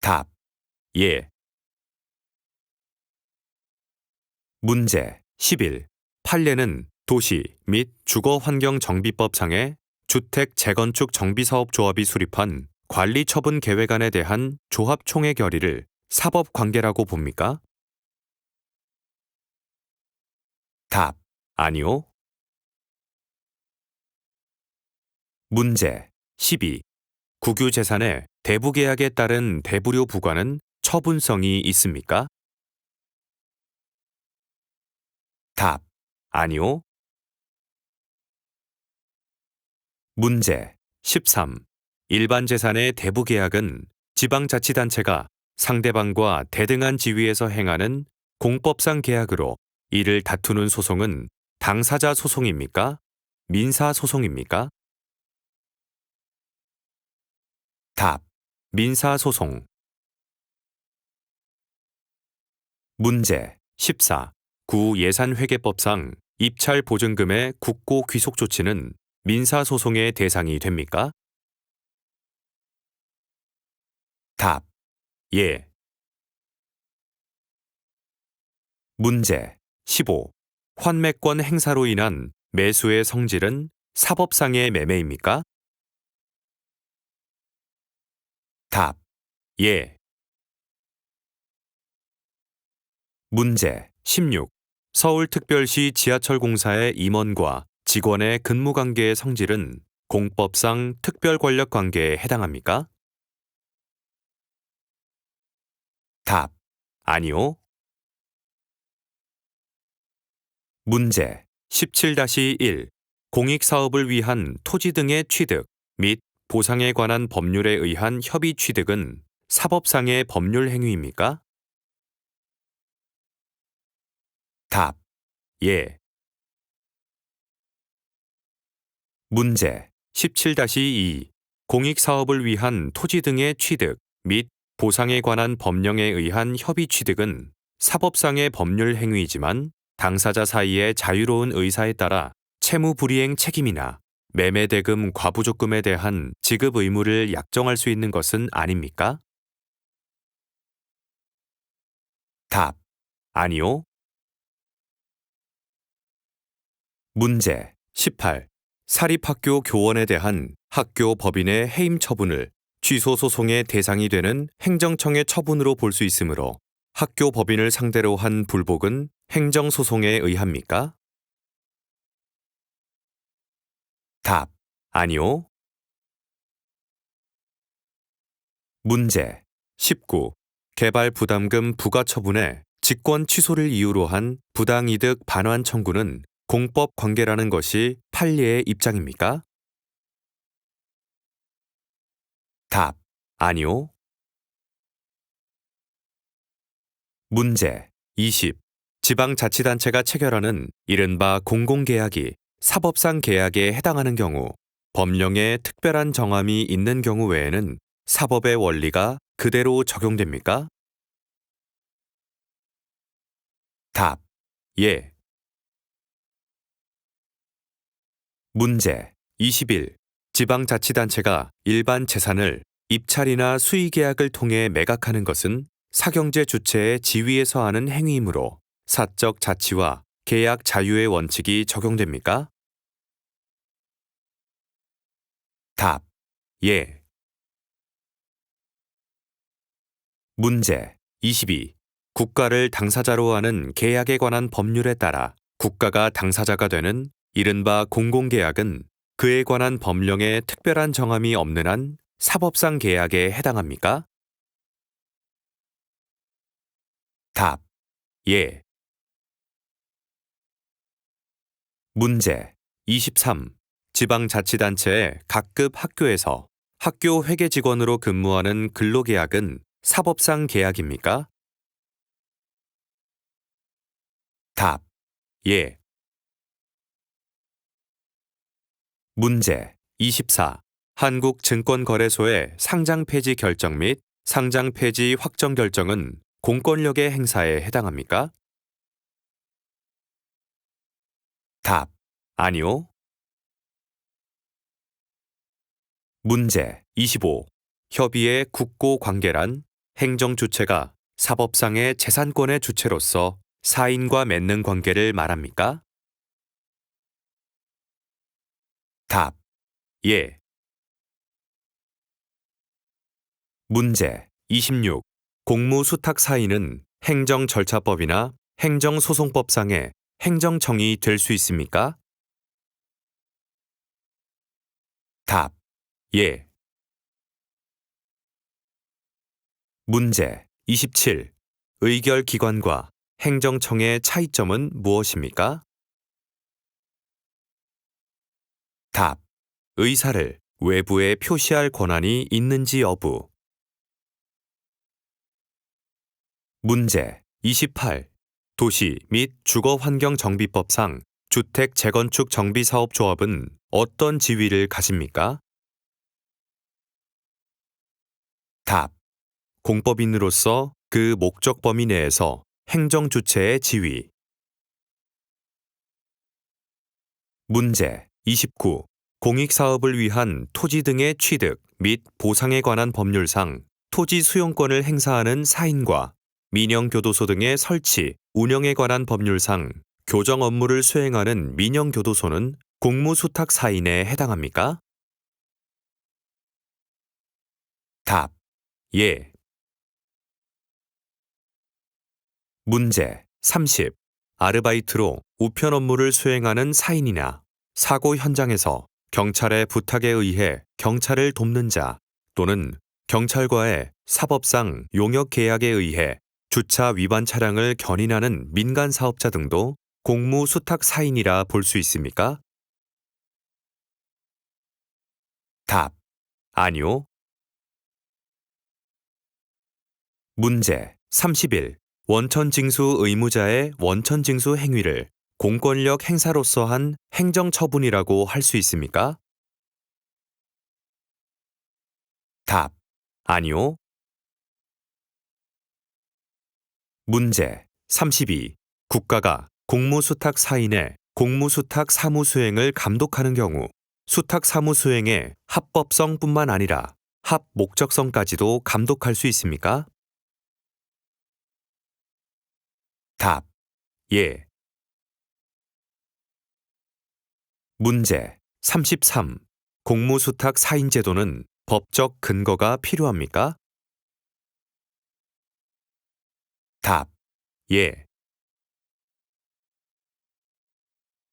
[SPEAKER 1] 답. 예. 문제 11. 판례는 도시 및 주거환경정비법상의 주택 재건축 정비사업조합이 수립한 관리처분 계획안에 대한 조합총회 결의를 사법관계라고 봅니까? 답. 아니요. 문제 12. 국유재산의 대부계약에 따른 대부료 부과는 처분성이 있습니까? 답. 아니요. 문제 13. 일반 재산의 대부계약은 지방자치단체가 상대방과 대등한 지위에서 행하는 공법상 계약으로 이를 다투는 소송은 당사자 소송입니까? 민사 소송입니까? 답. 민사 소송. 문제 14. 구예산회계법상 입찰 보증금의 국고 귀속 조치는 민사소송의 대상이 됩니까? 답. 예. 문제 15. 환매권 행사로 인한 매수의 성질은 사법상의 매매입니까? 답. 예. 문제 16. 서울특별시 지하철공사의 임원과 직원의 근무관계의 성질은 공법상 특별권력관계에 해당합니까? 답. 아니요. 문제 17-1. 공익사업을 위한 토지 등의 취득 및 보상에 관한 법률에 의한 협의 취득은 사법상의 법률 행위입니까? 답. 예. 문제 17-2. 공익사업을 위한 토지 등의 취득 및 보상에 관한 법령에 의한 협의 취득은 사법상의 법률 행위이지만 당사자 사이의 자유로운 의사에 따라 채무불이행 책임이나 매매대금 과부족금에 대한 지급 의무를 약정할 수 있는 것은 아닙니까? 답. 아니요. 문제 18. 사립학교 교원에 대한 학교 법인의 해임 처분을 취소 소송의 대상이 되는 행정청의 처분으로 볼 수 있으므로 학교 법인을 상대로 한 불복은 행정소송에 의합니까? 답. 아니요. 문제 19. 개발 부담금 부과 처분에 직권 취소를 이유로 한 부당이득 반환 청구는 공법 관계라는 것이 판례의 입장입니까? 답. 아니요. 문제 20. 지방자치단체가 체결하는 이른바 공공계약이 사법상 계약에 해당하는 경우 법령에 특별한 정함이 있는 경우 외에는 사법의 원리가 그대로 적용됩니까? 답. 예. 문제 21. 지방자치단체가 일반 재산을 입찰이나 수의계약을 통해 매각하는 것은 사경제 주체의 지위에서 하는 행위이므로 사적 자치와 계약 자유의 원칙이 적용됩니까? 답. 예. 문제 22. 국가를 당사자로 하는 계약에 관한 법률에 따라 국가가 당사자가 되는 이른바 공공계약은 그에 관한 법령에 특별한 정함이 없는 한 사법상 계약에 해당합니까? 답. 예. 문제 23. 지방자치단체의 각급 학교에서 학교 회계 직원으로 근무하는 근로계약은 사법상 계약입니까? 답. 예. 문제 24. 한국증권거래소의 상장 폐지 결정 및 상장 폐지 확정 결정은 공권력의 행사에 해당합니까? 답. 아니요. 문제 25. 협의의 국고 관계란 행정 주체가 사법상의 재산권의 주체로서 사인과 맺는 관계를 말합니까? 답. 예. 문제 26. 공무수탁 사인은 행정절차법이나 행정소송법상의 행정청이 될 수 있습니까? 답. 예. 문제 27. 의결기관과 행정청의 차이점은 무엇입니까? 답. 의사를 외부에 표시할 권한이 있는지 여부. 문제 28. 도시 및 주거환경정비법상 주택 재건축 정비사업조합은 어떤 지위를 가집니까? 답. 공법인으로서 그 목적 범위 내에서 행정주체의 지위. 문제 29. 공익사업을 위한 토지 등의 취득 및 보상에 관한 법률상 토지 수용권을 행사하는 사인과 민영교도소 등의 설치, 운영에 관한 법률상 교정 업무를 수행하는 민영교도소는 공무수탁 사인에 해당합니까? 답. 예. 문제 30. 아르바이트로 우편 업무를 수행하는 사인이나 사고 현장에서 경찰의 부탁에 의해 경찰을 돕는 자 또는 경찰과의 사법상 용역 계약에 의해 주차 위반 차량을 견인하는 민간 사업자 등도 공무 수탁 사인이라 볼 수 있습니까? 답. 아니요. 문제 31. 원천징수 의무자의 원천징수 행위를 공권력 행사로서 한 행정처분이라고 할 수 있습니까? 답. 아니요. 문제 32. 국가가 공무수탁 사인의 공무수탁 사무수행을 감독하는 경우 수탁 사무수행의 합법성뿐만 아니라 합목적성까지도 감독할 수 있습니까? 답. 예. 문제 33. 공무수탁 사인제도는 법적 근거가 필요합니까? 답. 예.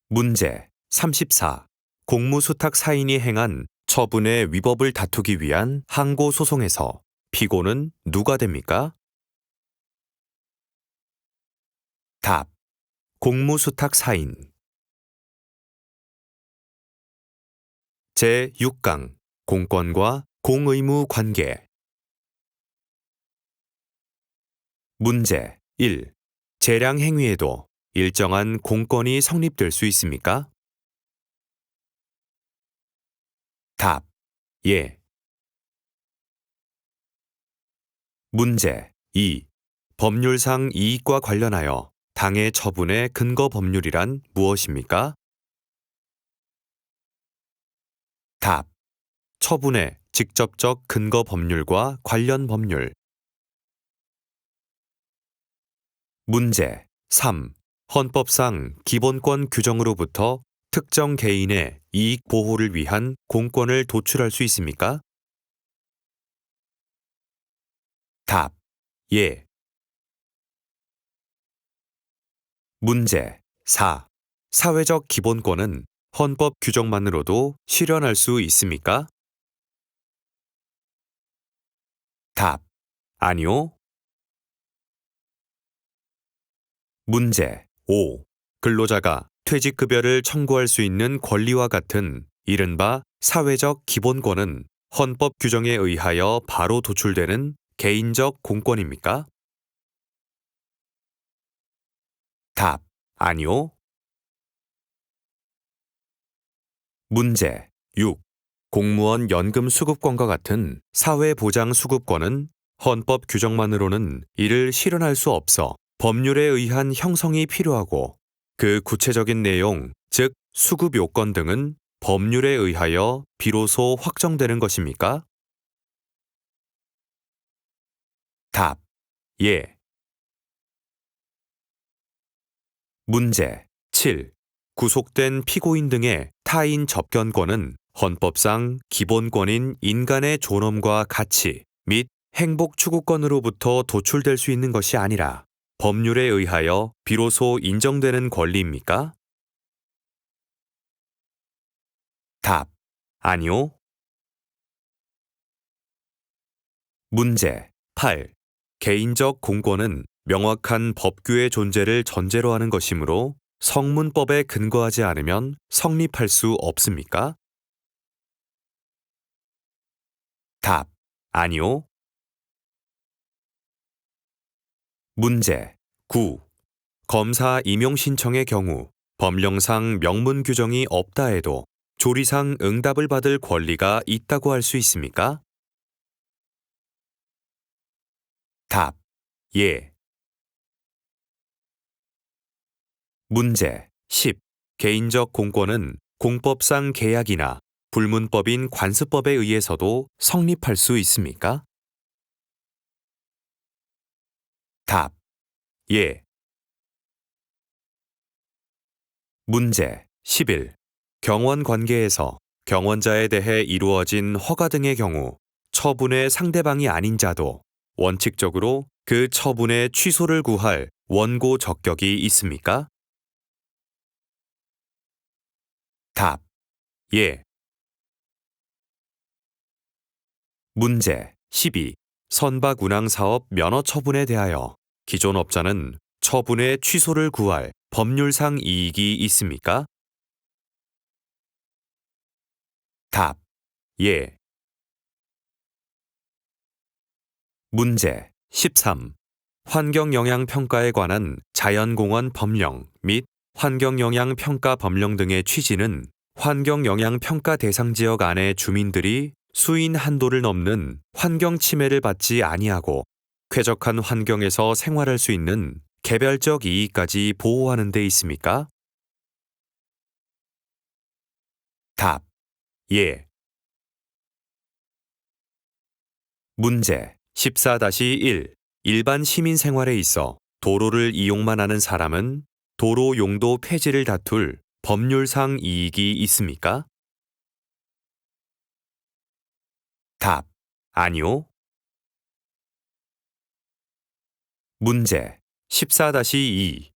[SPEAKER 1] 문제 34. 공무수탁 사인이 행한 처분의 위법을 다투기 위한 항고소송에서 피고는 누가 됩니까? 답. 공무수탁 사인. 제6강 공권과 공의무 관계. 문제 1. 재량 행위에도 일정한 공권이 성립될 수 있습니까? 답. 예. 문제 2. 법률상 이익과 관련하여 당의 처분의 근거 법률이란 무엇입니까? 답. 처분의 직접적 근거 법률과 관련 법률. 문제 3. 헌법상 기본권 규정으로부터 특정 개인의 이익 보호를 위한 공권을 도출할 수 있습니까? 답. 예. 문제 4. 사회적 기본권은 헌법 규정만으로도 실현할 수 있습니까? 답. 아니요. 문제 5. 근로자가 퇴직급여를 청구할 수 있는 권리와 같은 이른바 사회적 기본권은 헌법 규정에 의하여 바로 도출되는 개인적 공권입니까? 답. 아니요. 문제 6. 공무원 연금 수급권과 같은 사회보장 수급권은 헌법 규정만으로는 이를 실현할 수 없어 법률에 의한 형성이 필요하고 그 구체적인 내용, 즉 수급 요건 등은 법률에 의하여 비로소 확정되는 것입니까? 답. 예. 문제 7. 구속된 피고인 등의 타인 접견권은 헌법상 기본권인 인간의 존엄과 가치 및 행복 추구권으로부터 도출될 수 있는 것이 아니라 법률에 의하여 비로소 인정되는 권리입니까? 답. 아니요. 문제 8. 개인적 공권은 명확한 법규의 존재를 전제로 하는 것이므로 성문법에 근거하지 않으면 성립할 수 없습니까? 답. 아니요. 문제 9. 검사 임용 신청의 경우 법령상 명문 규정이 없다 해도 조리상 응답을 받을 권리가 있다고 할 수 있습니까? 답. 예. 문제 10. 개인적 공권은 공법상 계약이나 불문법인 관습법에 의해서도 성립할 수 있습니까? 답. 예. 문제 11. 경원 관계에서 경원자에 대해 이루어진 허가 등의 경우 처분의 상대방이 아닌 자도 원칙적으로 그 처분의 취소를 구할 원고 적격이 있습니까? 답. 예. 문제 12. 선박 운항 사업 면허 처분에 대하여 기존 업자는 처분의 취소를 구할 법률상 이익이 있습니까? 답. 예. 문제 13. 환경영향평가에 관한 자연공원 법령 및 환경영향평가 법령 등의 취지는 환경영향평가 대상 지역 안의 주민들이 수인 한도를 넘는 환경 침해를 받지 아니하고 쾌적한 환경에서 생활할 수 있는 개별적 이익까지 보호하는 데 있습니까? 답. 예. 문제 14-1. 일반 시민 생활에 있어 도로를 이용만 하는 사람은 도로 용도 폐지를 다툴 법률상 이익이 있습니까? 답. 아니요. 문제 14-2.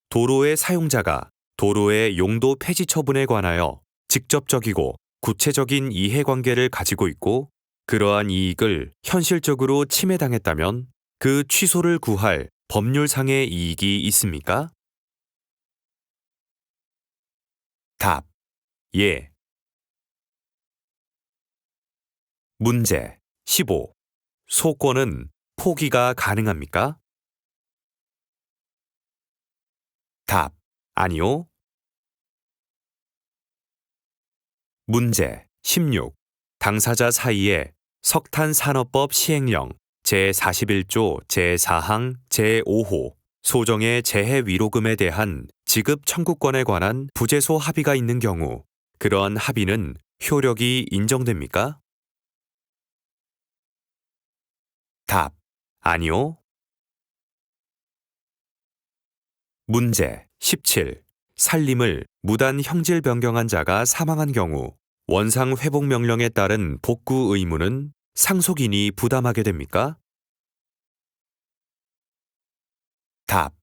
[SPEAKER 1] 도로의 사용자가 도로의 용도 폐지 처분에 관하여 직접적이고 구체적인 이해관계를 가지고 있고 그러한 이익을 현실적으로 침해당했다면 그 취소를 구할 법률상의 이익이 있습니까? 답. 예. 문제 15. 소권은 포기가 가능합니까? 답. 아니요. 문제 16. 당사자 사이에 석탄산업법 시행령 제41조 제4항 제5호 소정의 재해 위로금에 대한 지급 청구권에 관한 부재소 합의가 있는 경우 그러한 합의는 효력이 인정됩니까? 답. 아니요. 문제 17. 살림을 무단 형질 변경한 자가 사망한 경우 원상 회복 명령에 따른 복구 의무는 상속인이 부담하게 됩니까? 답.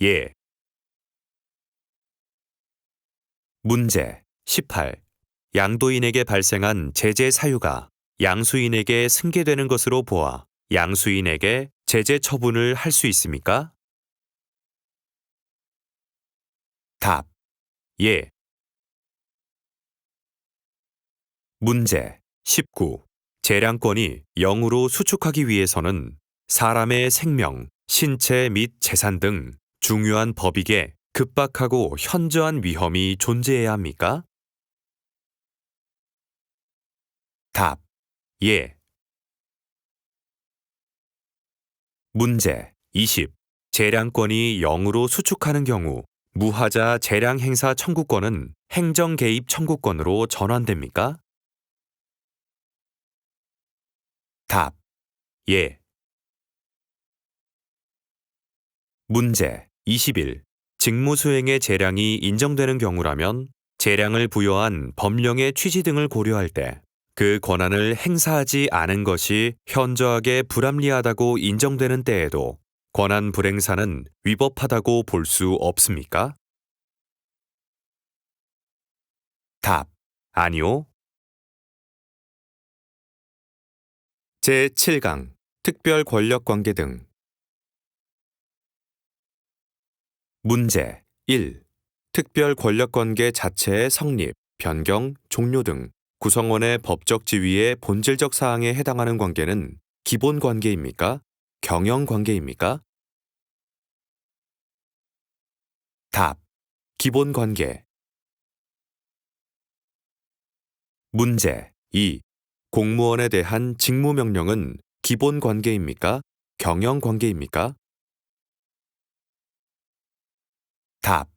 [SPEAKER 1] 예. 문제 18. 양도인에게 발생한 제재 사유가 양수인에게 승계되는 것으로 보아 양수인에게 제재 처분을 할 수 있습니까? 답. 예. 문제 19. 재량권이 0으로 수축하기 위해서는 사람의 생명, 신체 및 재산 등 중요한 법익에 급박하고 현저한 위험이 존재해야 합니까? 답. 예. 문제 20. 재량권이 0으로 수축하는 경우 무하자 재량 행사 청구권은 행정 개입 청구권으로 전환됩니까? 답. 예. 문제 21. 직무수행의 재량이 인정되는 경우라면 재량을 부여한 법령의 취지 등을 고려할 때 그 권한을 행사하지 않은 것이 현저하게 불합리하다고 인정되는 때에도 권한 불행사는 위법하다고 볼 수 없습니까? 답. 아니요. 제7강 특별 권력 관계 등 문제 1. 특별 권력 관계 자체의 성립, 변경, 종료 등 구성원의 법적 지위의 본질적 사항에 해당하는 관계는 기본 관계입니까? 경영 관계입니까? 답. 기본 관계. 문제 2. 공무원에 대한 직무명령은 기본 관계입니까? 경영 관계입니까? 답.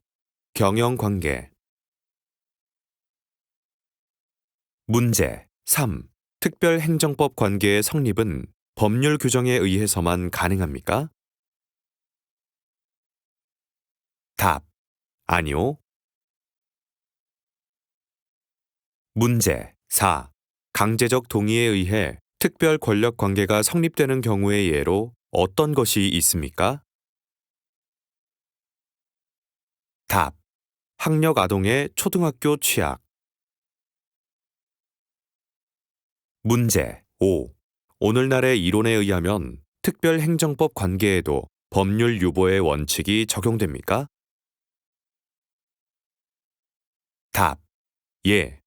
[SPEAKER 1] 경영 관계. 문제 3. 특별행정법 관계의 성립은 법률 규정에 의해서만 가능합니까? 답. 아니요. 문제 4. 강제적 동의에 의해 특별 권력 관계가 성립되는 경우의 예로 어떤 것이 있습니까? 답. 학력 아동의 초등학교 취학. 문제 5. 오늘날의 이론에 의하면 특별행정법 관계에도 법률 유보의 원칙이 적용됩니까? 답. 예.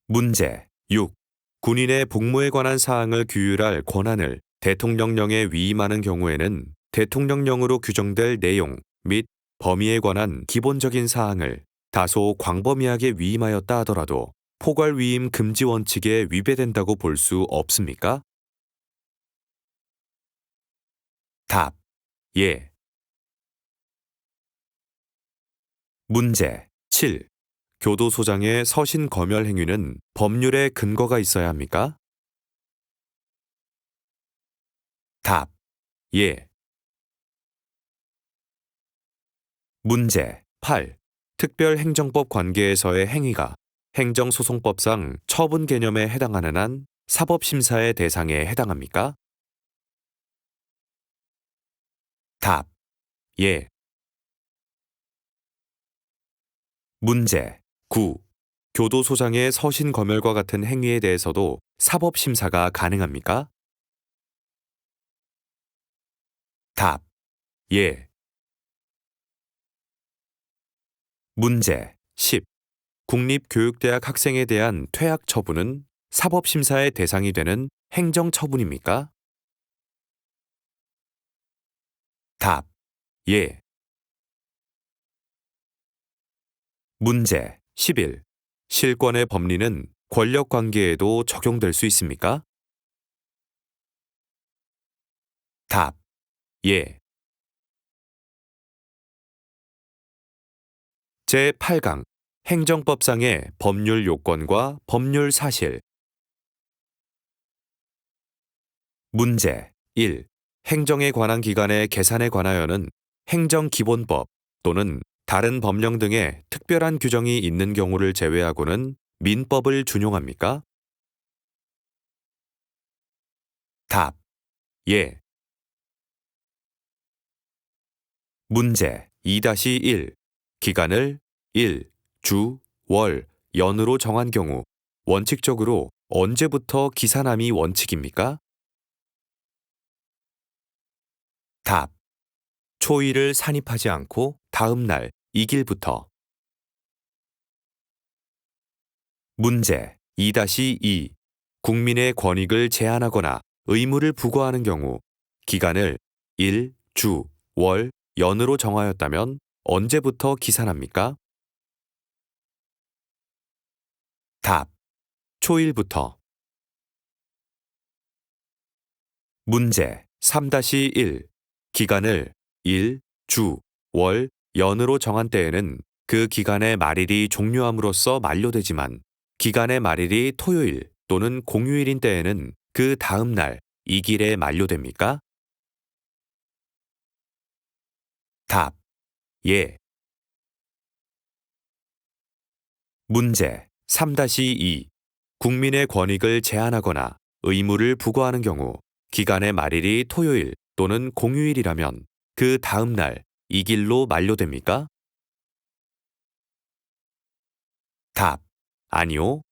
[SPEAKER 1] 문제 6. 군인의 복무에 관한 사항을 규율할 권한을 대통령령에 위임하는 경우에는 대통령령으로 규정될 내용 및 범위에 관한 기본적인 사항을 다소 광범위하게 위임하였다 하더라도 포괄 위임 금지 원칙에 위배된다고 볼 수 없습니까? 답. 예. 문제 7. 교도소장의 서신 검열 행위는 법률에 근거가 있어야 합니까? 답. 예. 문제 8. 특별행정법 관계에서의 행위가 행정소송법상 처분 개념에 해당하는 한 사법심사의 대상에 해당합니까? 답. 예. 문제 9. 교도소장의 서신 검열과 같은 행위에 대해서도 사법심사가 가능합니까? 답. 예. 문제 10. 국립교육대학 학생에 대한 퇴학 처분은 사법심사의 대상이 되는 행정처분입니까? 답. 예. 문제 11. 실권의 법리는 권력관계에도 적용될 수 있습니까? 답. 예. 제8강 행정법상의 법률 요건과 법률 사실. 문제 1. 행정에 관한 기관의 계산에 관하여는 행정기본법 또는 다른 법령 등의 특별한 규정이 있는 경우를 제외하고는 민법을 준용합니까? 답. 예. 문제 2-1. 기간을 일, 주, 월, 연으로 정한 경우 원칙적으로 언제부터 기산함이 원칙입니까? 답. 초일을 산입하지 않고 다음 날 이길부터. 문제 2-2. 국민의 권익을 제한하거나 의무를 부과하는 경우 기간을 일, 주, 월, 연으로 정하였다면 언제부터 기산합니까? 답. 초일부터. 문제 3-1. 기간을 일, 주, 월, 연으로 정한 때에는 그 기간의 말일이 종료함으로써 만료되지만 기간의 말일이 토요일 또는 공휴일인 때에는 그 다음 날 이길에 만료됩니까? 답. 예. 문제 3-2. 국민의 권익을 제한하거나 의무를 부과하는 경우 기간의 말일이 토요일 또는 공휴일이라면 그 다음 날 이길로 만료됩니까? 답. 아니요.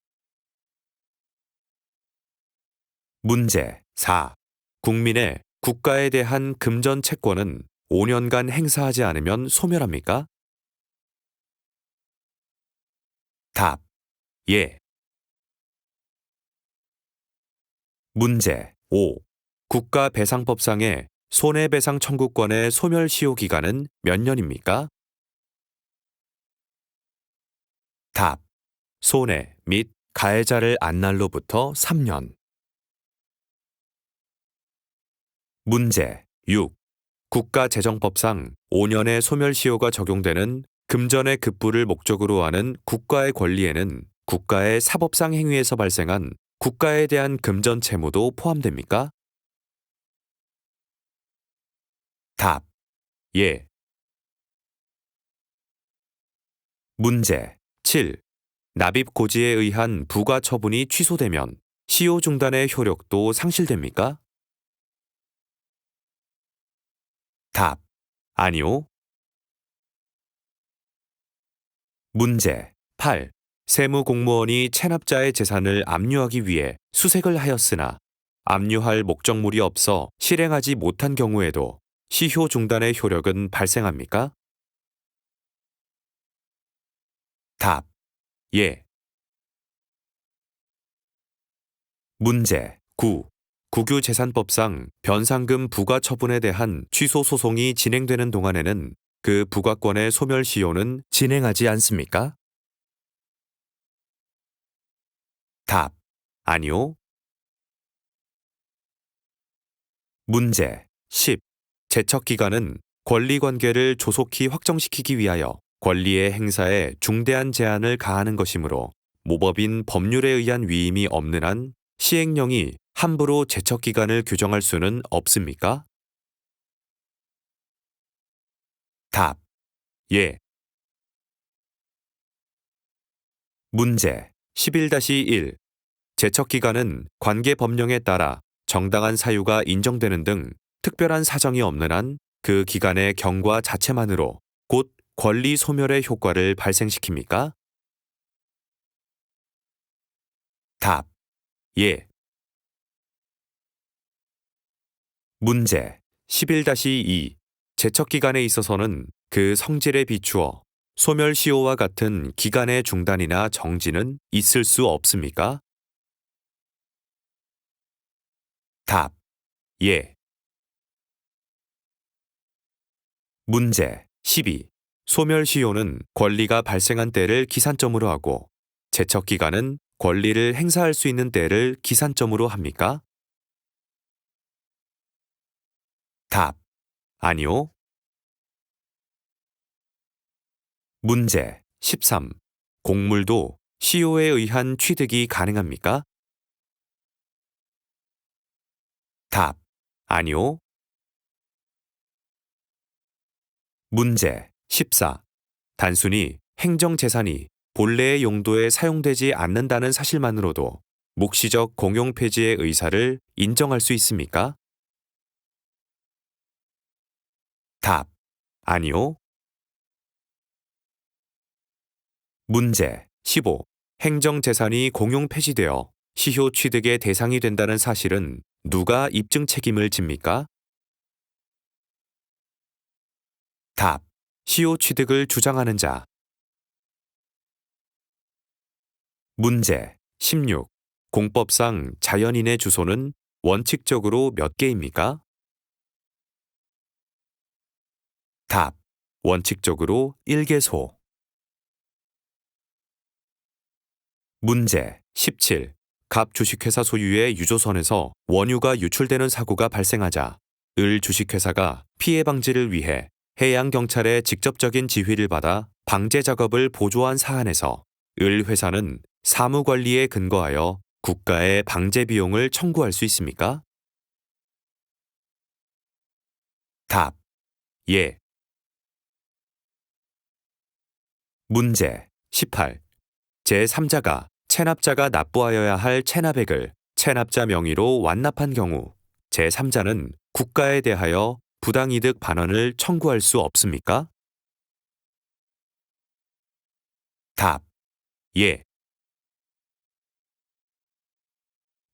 [SPEAKER 1] 문제 4. 국민의 국가에 대한 금전 채권은 5년간 행사하지 않으면 소멸합니까? 답. 예. 문제 5. 국가배상법상의 손해배상 청구권의 소멸시효 기간은 몇 년입니까? 답. 손해 및 가해자를 안 날로부터 3년. 문제 6. 국가재정법상 5년의 소멸시효가 적용되는 금전의 급부를 목적으로 하는 국가의 권리에는 국가의 사법상 행위에서 발생한 국가에 대한 금전 채무도 포함됩니까? 답. 예. 문제 7. 납입 고지에 의한 부과 처분이 취소되면 시효 중단의 효력도 상실됩니까? 답. 아니요. 문제 8. 세무공무원이 체납자의 재산을 압류하기 위해 수색을 하였으나 압류할 목적물이 없어 실행하지 못한 경우에도 시효 중단의 효력은 발생합니까? 답. 예. 문제 9. 국유재산법상 변상금 부과 처분에 대한 취소 소송이 진행되는 동안에는 그 부과권의 소멸시효는 진행하지 않습니까? 답. 아니요. 문제 10. 제척기간은 권리관계를 조속히 확정시키기 위하여 권리의 행사에 중대한 제한을 가하는 것이므로 모법인 법률에 의한 위임이 없는 한 시행령이 함부로 제척기간을 규정할 수는 없습니까? 답. 예. 문제 11-1. 제척기간은 관계법령에 따라 정당한 사유가 인정되는 등 특별한 사정이 없는 한 그 기간의 경과 자체만으로 곧 권리 소멸의 효과를 발생시킵니까? 답. 예. 문제 11-2. 제척기간에 있어서는 그 성질에 비추어 소멸시효와 같은 기간의 중단이나 정지는 있을 수 없습니까? 답. 예. 문제 12. 소멸시효는 권리가 발생한 때를 기산점으로 하고 제척기간은 권리를 행사할 수 있는 때를 기산점으로 합니까? 답. 아니요. 문제 13. 곡물도 시효에 의한 취득이 가능합니까? 답. 아니요. 문제 14. 단순히 행정재산이 본래의 용도에 사용되지 않는다는 사실만으로도 묵시적 공용 폐지의 의사를 인정할 수 있습니까? 답. 아니요. 문제 15. 행정재산이 공용 폐지되어 시효 취득의 대상이 된다는 사실은 누가 입증 책임을 집니까? 답. 시효 취득을 주장하는 자. 문제 16. 공법상 자연인의 주소는 원칙적으로 몇 개입니까? 답. 원칙적으로 1개소. 문제 17. 갑 주식회사 소유의 유조선에서 원유가 유출되는 사고가 발생하자 을 주식회사가 피해 방지를 위해 해양경찰의 직접적인 지휘를 받아 방제 작업을 보조한 사안에서 을 회사는 사무관리에 근거하여 국가의 방제 비용을 청구할 수 있습니까? 답. 예. 문제 18. 제3자가 체납자가 납부하여야 할 체납액을 체납자 명의로 완납한 경우 제3자는 국가에 대하여 부당이득 반환을 청구할 수 없습니까? 답. 예.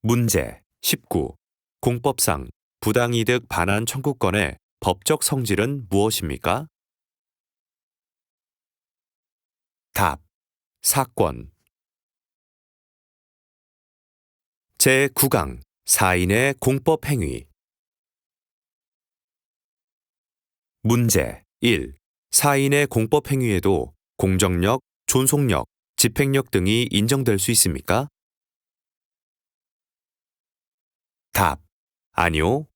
[SPEAKER 1] 문제 19. 공법상 부당이득 반환 청구권의 법적 성질은 무엇입니까? 답. 사권. 제9강 사인의 공법 행위. 문제 1. 사인의 공법 행위에도 공정력, 존속력, 집행력 등이 인정될 수 있습니까? 답. 아니요.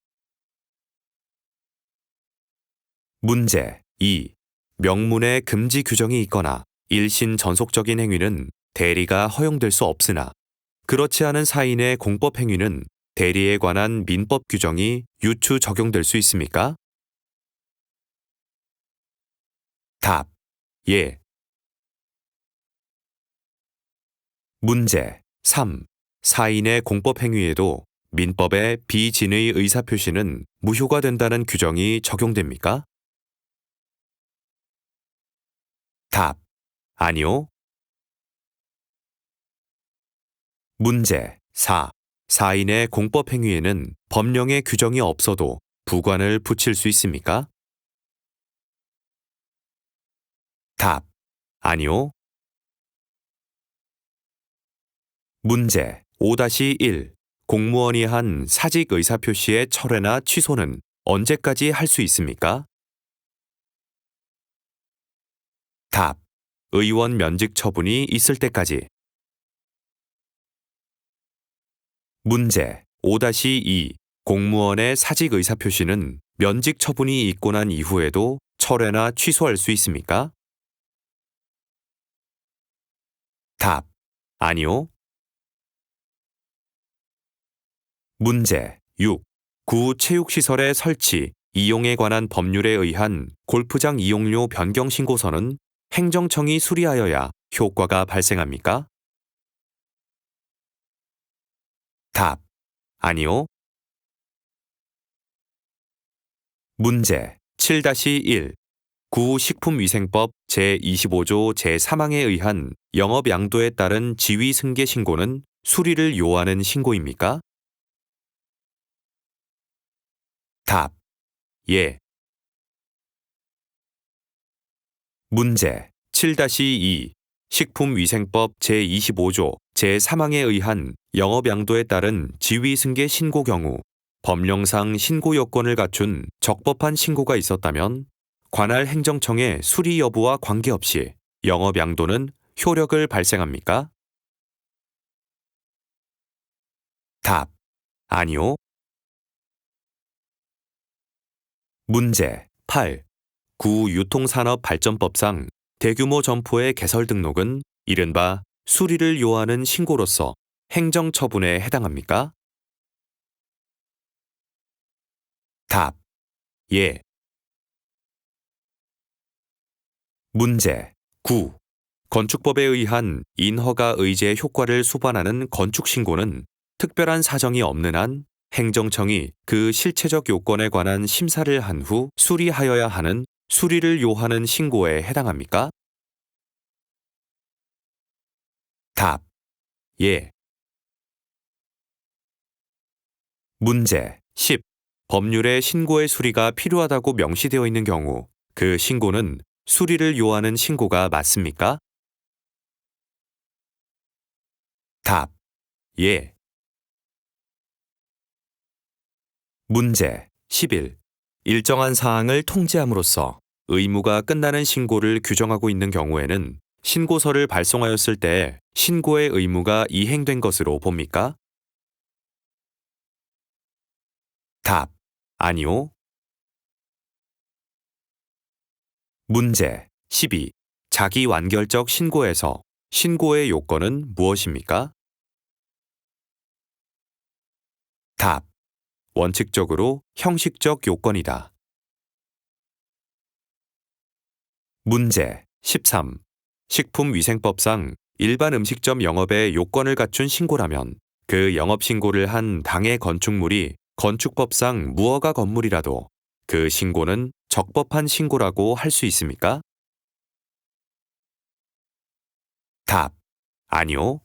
[SPEAKER 1] 문제 2. 명문에 금지 규정이 있거나 일신 전속적인 행위는 대리가 허용될 수 없으나 그렇지 않은 사인의 공법 행위는 대리에 관한 민법 규정이 유추 적용될 수 있습니까? 답. 예. 문제 3. 사인의 공법 행위에도 민법의 비진의 의사표시는 무효가 된다는 규정이 적용됩니까? 답. 아니요. 문제 4. 사인의 공법 행위에는 법령의 규정이 없어도 부관을 붙일 수 있습니까? 답. 아니요. 문제 5-1. 공무원이 한 사직 의사표시의 철회나 취소는 언제까지 할 수 있습니까? 답. 의원 면직 처분이 있을 때까지. 문제 5-2. 공무원의 사직 의사표시는 면직 처분이 있고 난 이후에도 철회나 취소할 수 있습니까? 답. 아니요. 문제 6. 구체육시설의 설치, 이용에 관한 법률에 의한 골프장 이용료 변경 신고서는 행정청이 수리하여야 효과가 발생합니까? 답. 아니요. 문제 7-1. 구식품위생법 제25조 제3항에 의한 영업 양도에 따른 지위 승계 신고는 수리를 요하는 신고입니까? 답. 예. 문제 7-2. 식품위생법 제25조 제3항에 의한 영업 양도에 따른 지위 승계 신고 경우 법령상 신고 요건을 갖춘 적법한 신고가 있었다면 관할 행정청의 수리 여부와 관계없이 영업 양도는 효력을 발생합니까? 답. 아니요. 문제 8. 구유통산업발전법상 대규모 점포의 개설 등록은 이른바 수리를 요하는 신고로서 행정처분에 해당합니까? 답. 예. 문제 9. 건축법에 의한 인허가 의제 효과를 수반하는 건축 신고는 특별한 사정이 없는 한 행정청이 그 실체적 요건에 관한 심사를 한 후 수리하여야 하는 수리를 요하는 신고에 해당합니까? 답. 예. 문제 10. 법률에 신고의 수리가 필요하다고 명시되어 있는 경우 그 신고는 수리를 요하는 신고가 맞습니까? 답. 예. 문제 11. 일정한 사항을 통지함으로써 의무가 끝나는 신고를 규정하고 있는 경우에는 신고서를 발송하였을 때 신고의 의무가 이행된 것으로 봅니까? 답. 아니요. 문제 12. 자기 완결적 신고에서 신고의 요건은 무엇입니까? 답. 원칙적으로 형식적 요건이다. 문제 13. 식품위생법상 일반 음식점 영업의 요건을 갖춘 신고라면 그 영업 신고를 한 당의 건축물이 건축법상 무허가 건물이라도 그 신고는 적법한 신고라고 할 수 있습니까? 답. 아니요.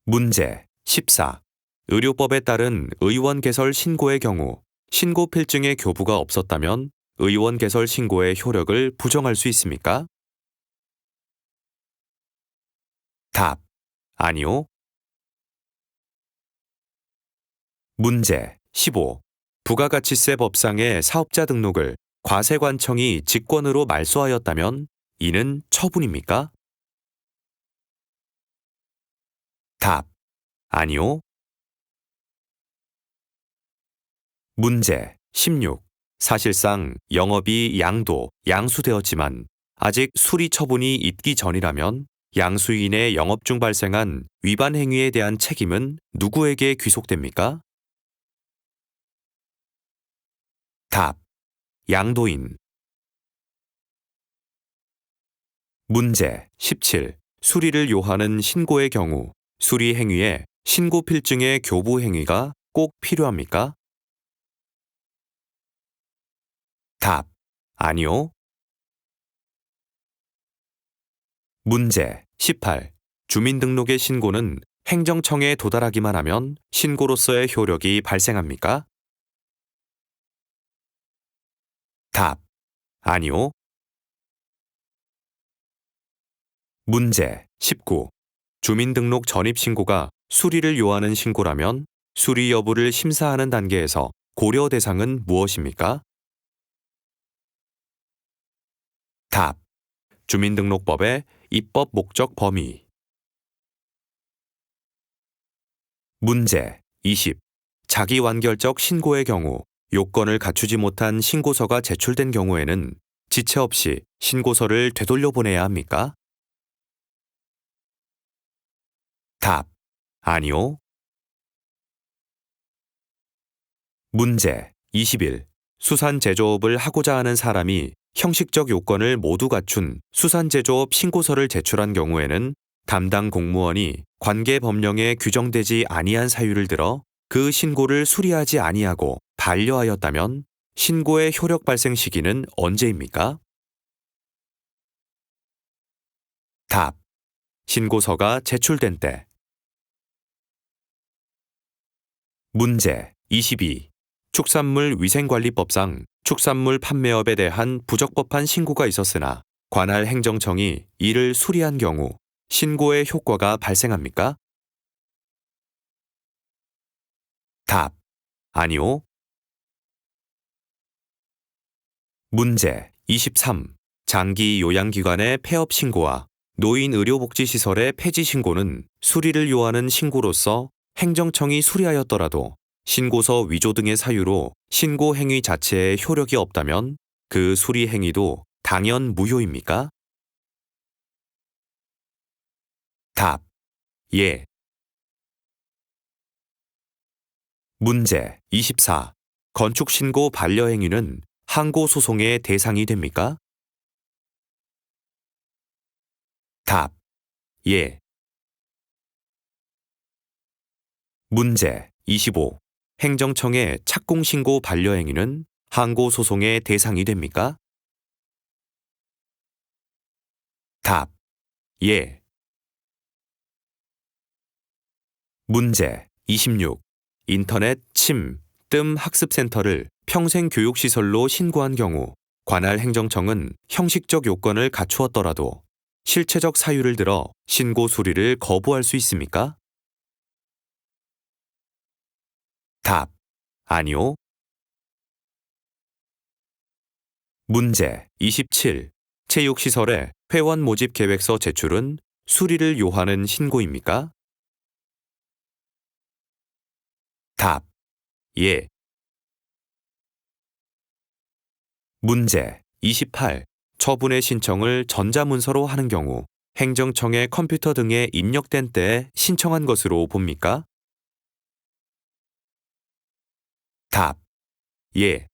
[SPEAKER 1] 문제 14. 의료법에 따른 의원 개설 신고의 경우 신고 필증의 교부가 없었다면 의원 개설 신고의 효력을 부정할 수 있습니까? 답. 아니요. 문제 15. 부가가치세 법상의 사업자 등록을 과세관청이 직권으로 말소하였다면 이는 처분입니까? 답. 아니요. 문제 16. 사실상 영업이 양도, 양수되었지만 아직 수리 처분이 있기 전이라면 양수인의 영업 중 발생한 위반 행위에 대한 책임은 누구에게 귀속됩니까? 답. 양도인. 문제 17. 수리를 요하는 신고의 경우 수리 행위에 신고 필증의 교부 행위가 꼭 필요합니까? 답. 아니요. 문제 18. 주민등록의 신고는 행정청에 도달하기만 하면 신고로서의 효력이 발생합니까? 답. 아니요. 문제 19. 주민등록 전입신고가 수리를 요하는 신고라면 수리 여부를 심사하는 단계에서 고려 대상은 무엇입니까? 답. 주민등록법의 입법 목적 범위. 문제 20. 자기완결적 신고의 경우 요건을 갖추지 못한 신고서가 제출된 경우에는 지체 없이 신고서를 되돌려 보내야 합니까? 답. 아니요. 문제 21. 수산 제조업을 하고자 하는 사람이 형식적 요건을 모두 갖춘 수산 제조업 신고서를 제출한 경우에는 담당 공무원이 관계 법령에 규정되지 아니한 사유를 들어 그 신고를 수리하지 아니하고 반려하였다면 신고의 효력 발생 시기는 언제입니까? 답. 신고서가 제출된 때. 문제 22. 축산물 위생관리법상 축산물 판매업에 대한 부적법한 신고가 있었으나 관할 행정청이 이를 수리한 경우 신고의 효과가 발생합니까? 답. 아니요. 문제 23. 장기 요양기관의 폐업 신고와 노인의료복지시설의 폐지 신고는 수리를 요하는 신고로서 행정청이 수리하였더라도 신고서 위조 등의 사유로 신고 행위 자체에 효력이 없다면 그 수리 행위도 당연 무효입니까? 답. 예. 문제 24. 건축신고 반려행위는 항고소송의 대상이 됩니까? 답. 예. 문제 25. 행정청의 착공신고 반려행위는 항고소송의 대상이 됩니까? 답. 예. 문제 26. 인터넷 뜸 학습센터를 평생교육시설로 신고한 경우 관할 행정청은 형식적 요건을 갖추었더라도 실체적 사유를 들어 신고 수리를 거부할 수 있습니까? 답. 아니요. 문제 27. 체육시설의 회원 모집 계획서 제출은 수리를 요하는 신고입니까? 답. 예. 문제 28. 처분의 신청을 전자문서로 하는 경우 행정청의 컴퓨터 등에 입력된 때에 신청한 것으로 봅니까? 답. 예.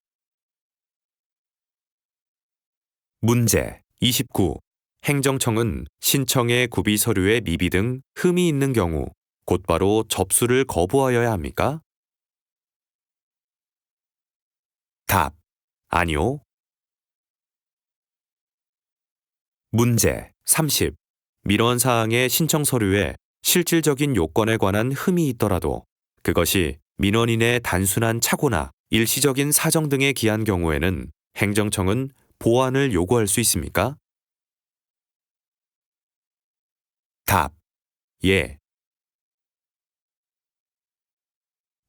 [SPEAKER 1] 문제 29. 행정청은 신청의 구비 서류의 미비 등 흠이 있는 경우 곧바로 접수를 거부하여야 합니까? 답. 아니요. 문제 30. 민원 사항의 신청 서류에 실질적인 요건에 관한 흠이 있더라도 그것이 민원인의 단순한 착오나 일시적인 사정 등에 기한 경우에는 행정청은 보완을 요구할 수 있습니까? 답. 예.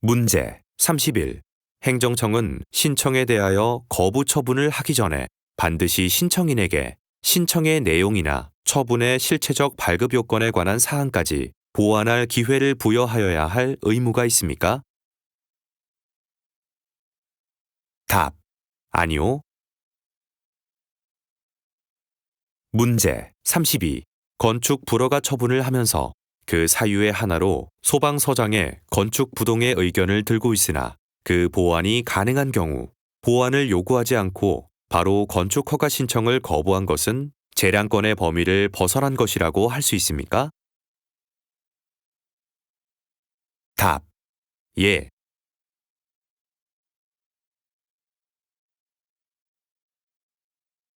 [SPEAKER 1] 문제 31. 행정청은 신청에 대하여 거부 처분을 하기 전에 반드시 신청인에게 신청의 내용이나 처분의 실체적 발급 요건에 관한 사항까지 보완할 기회를 부여하여야 할 의무가 있습니까? 답. 아니요. 문제 32. 건축 불허가 처분을 하면서 그 사유의 하나로 소방서장의 건축 부동의 의견을 들고 있으나 그 보완이 가능한 경우 보완을 요구하지 않고 바로 건축 허가 신청을 거부한 것은 재량권의 범위를 벗어난 것이라고 할 수 있습니까? 답. 예.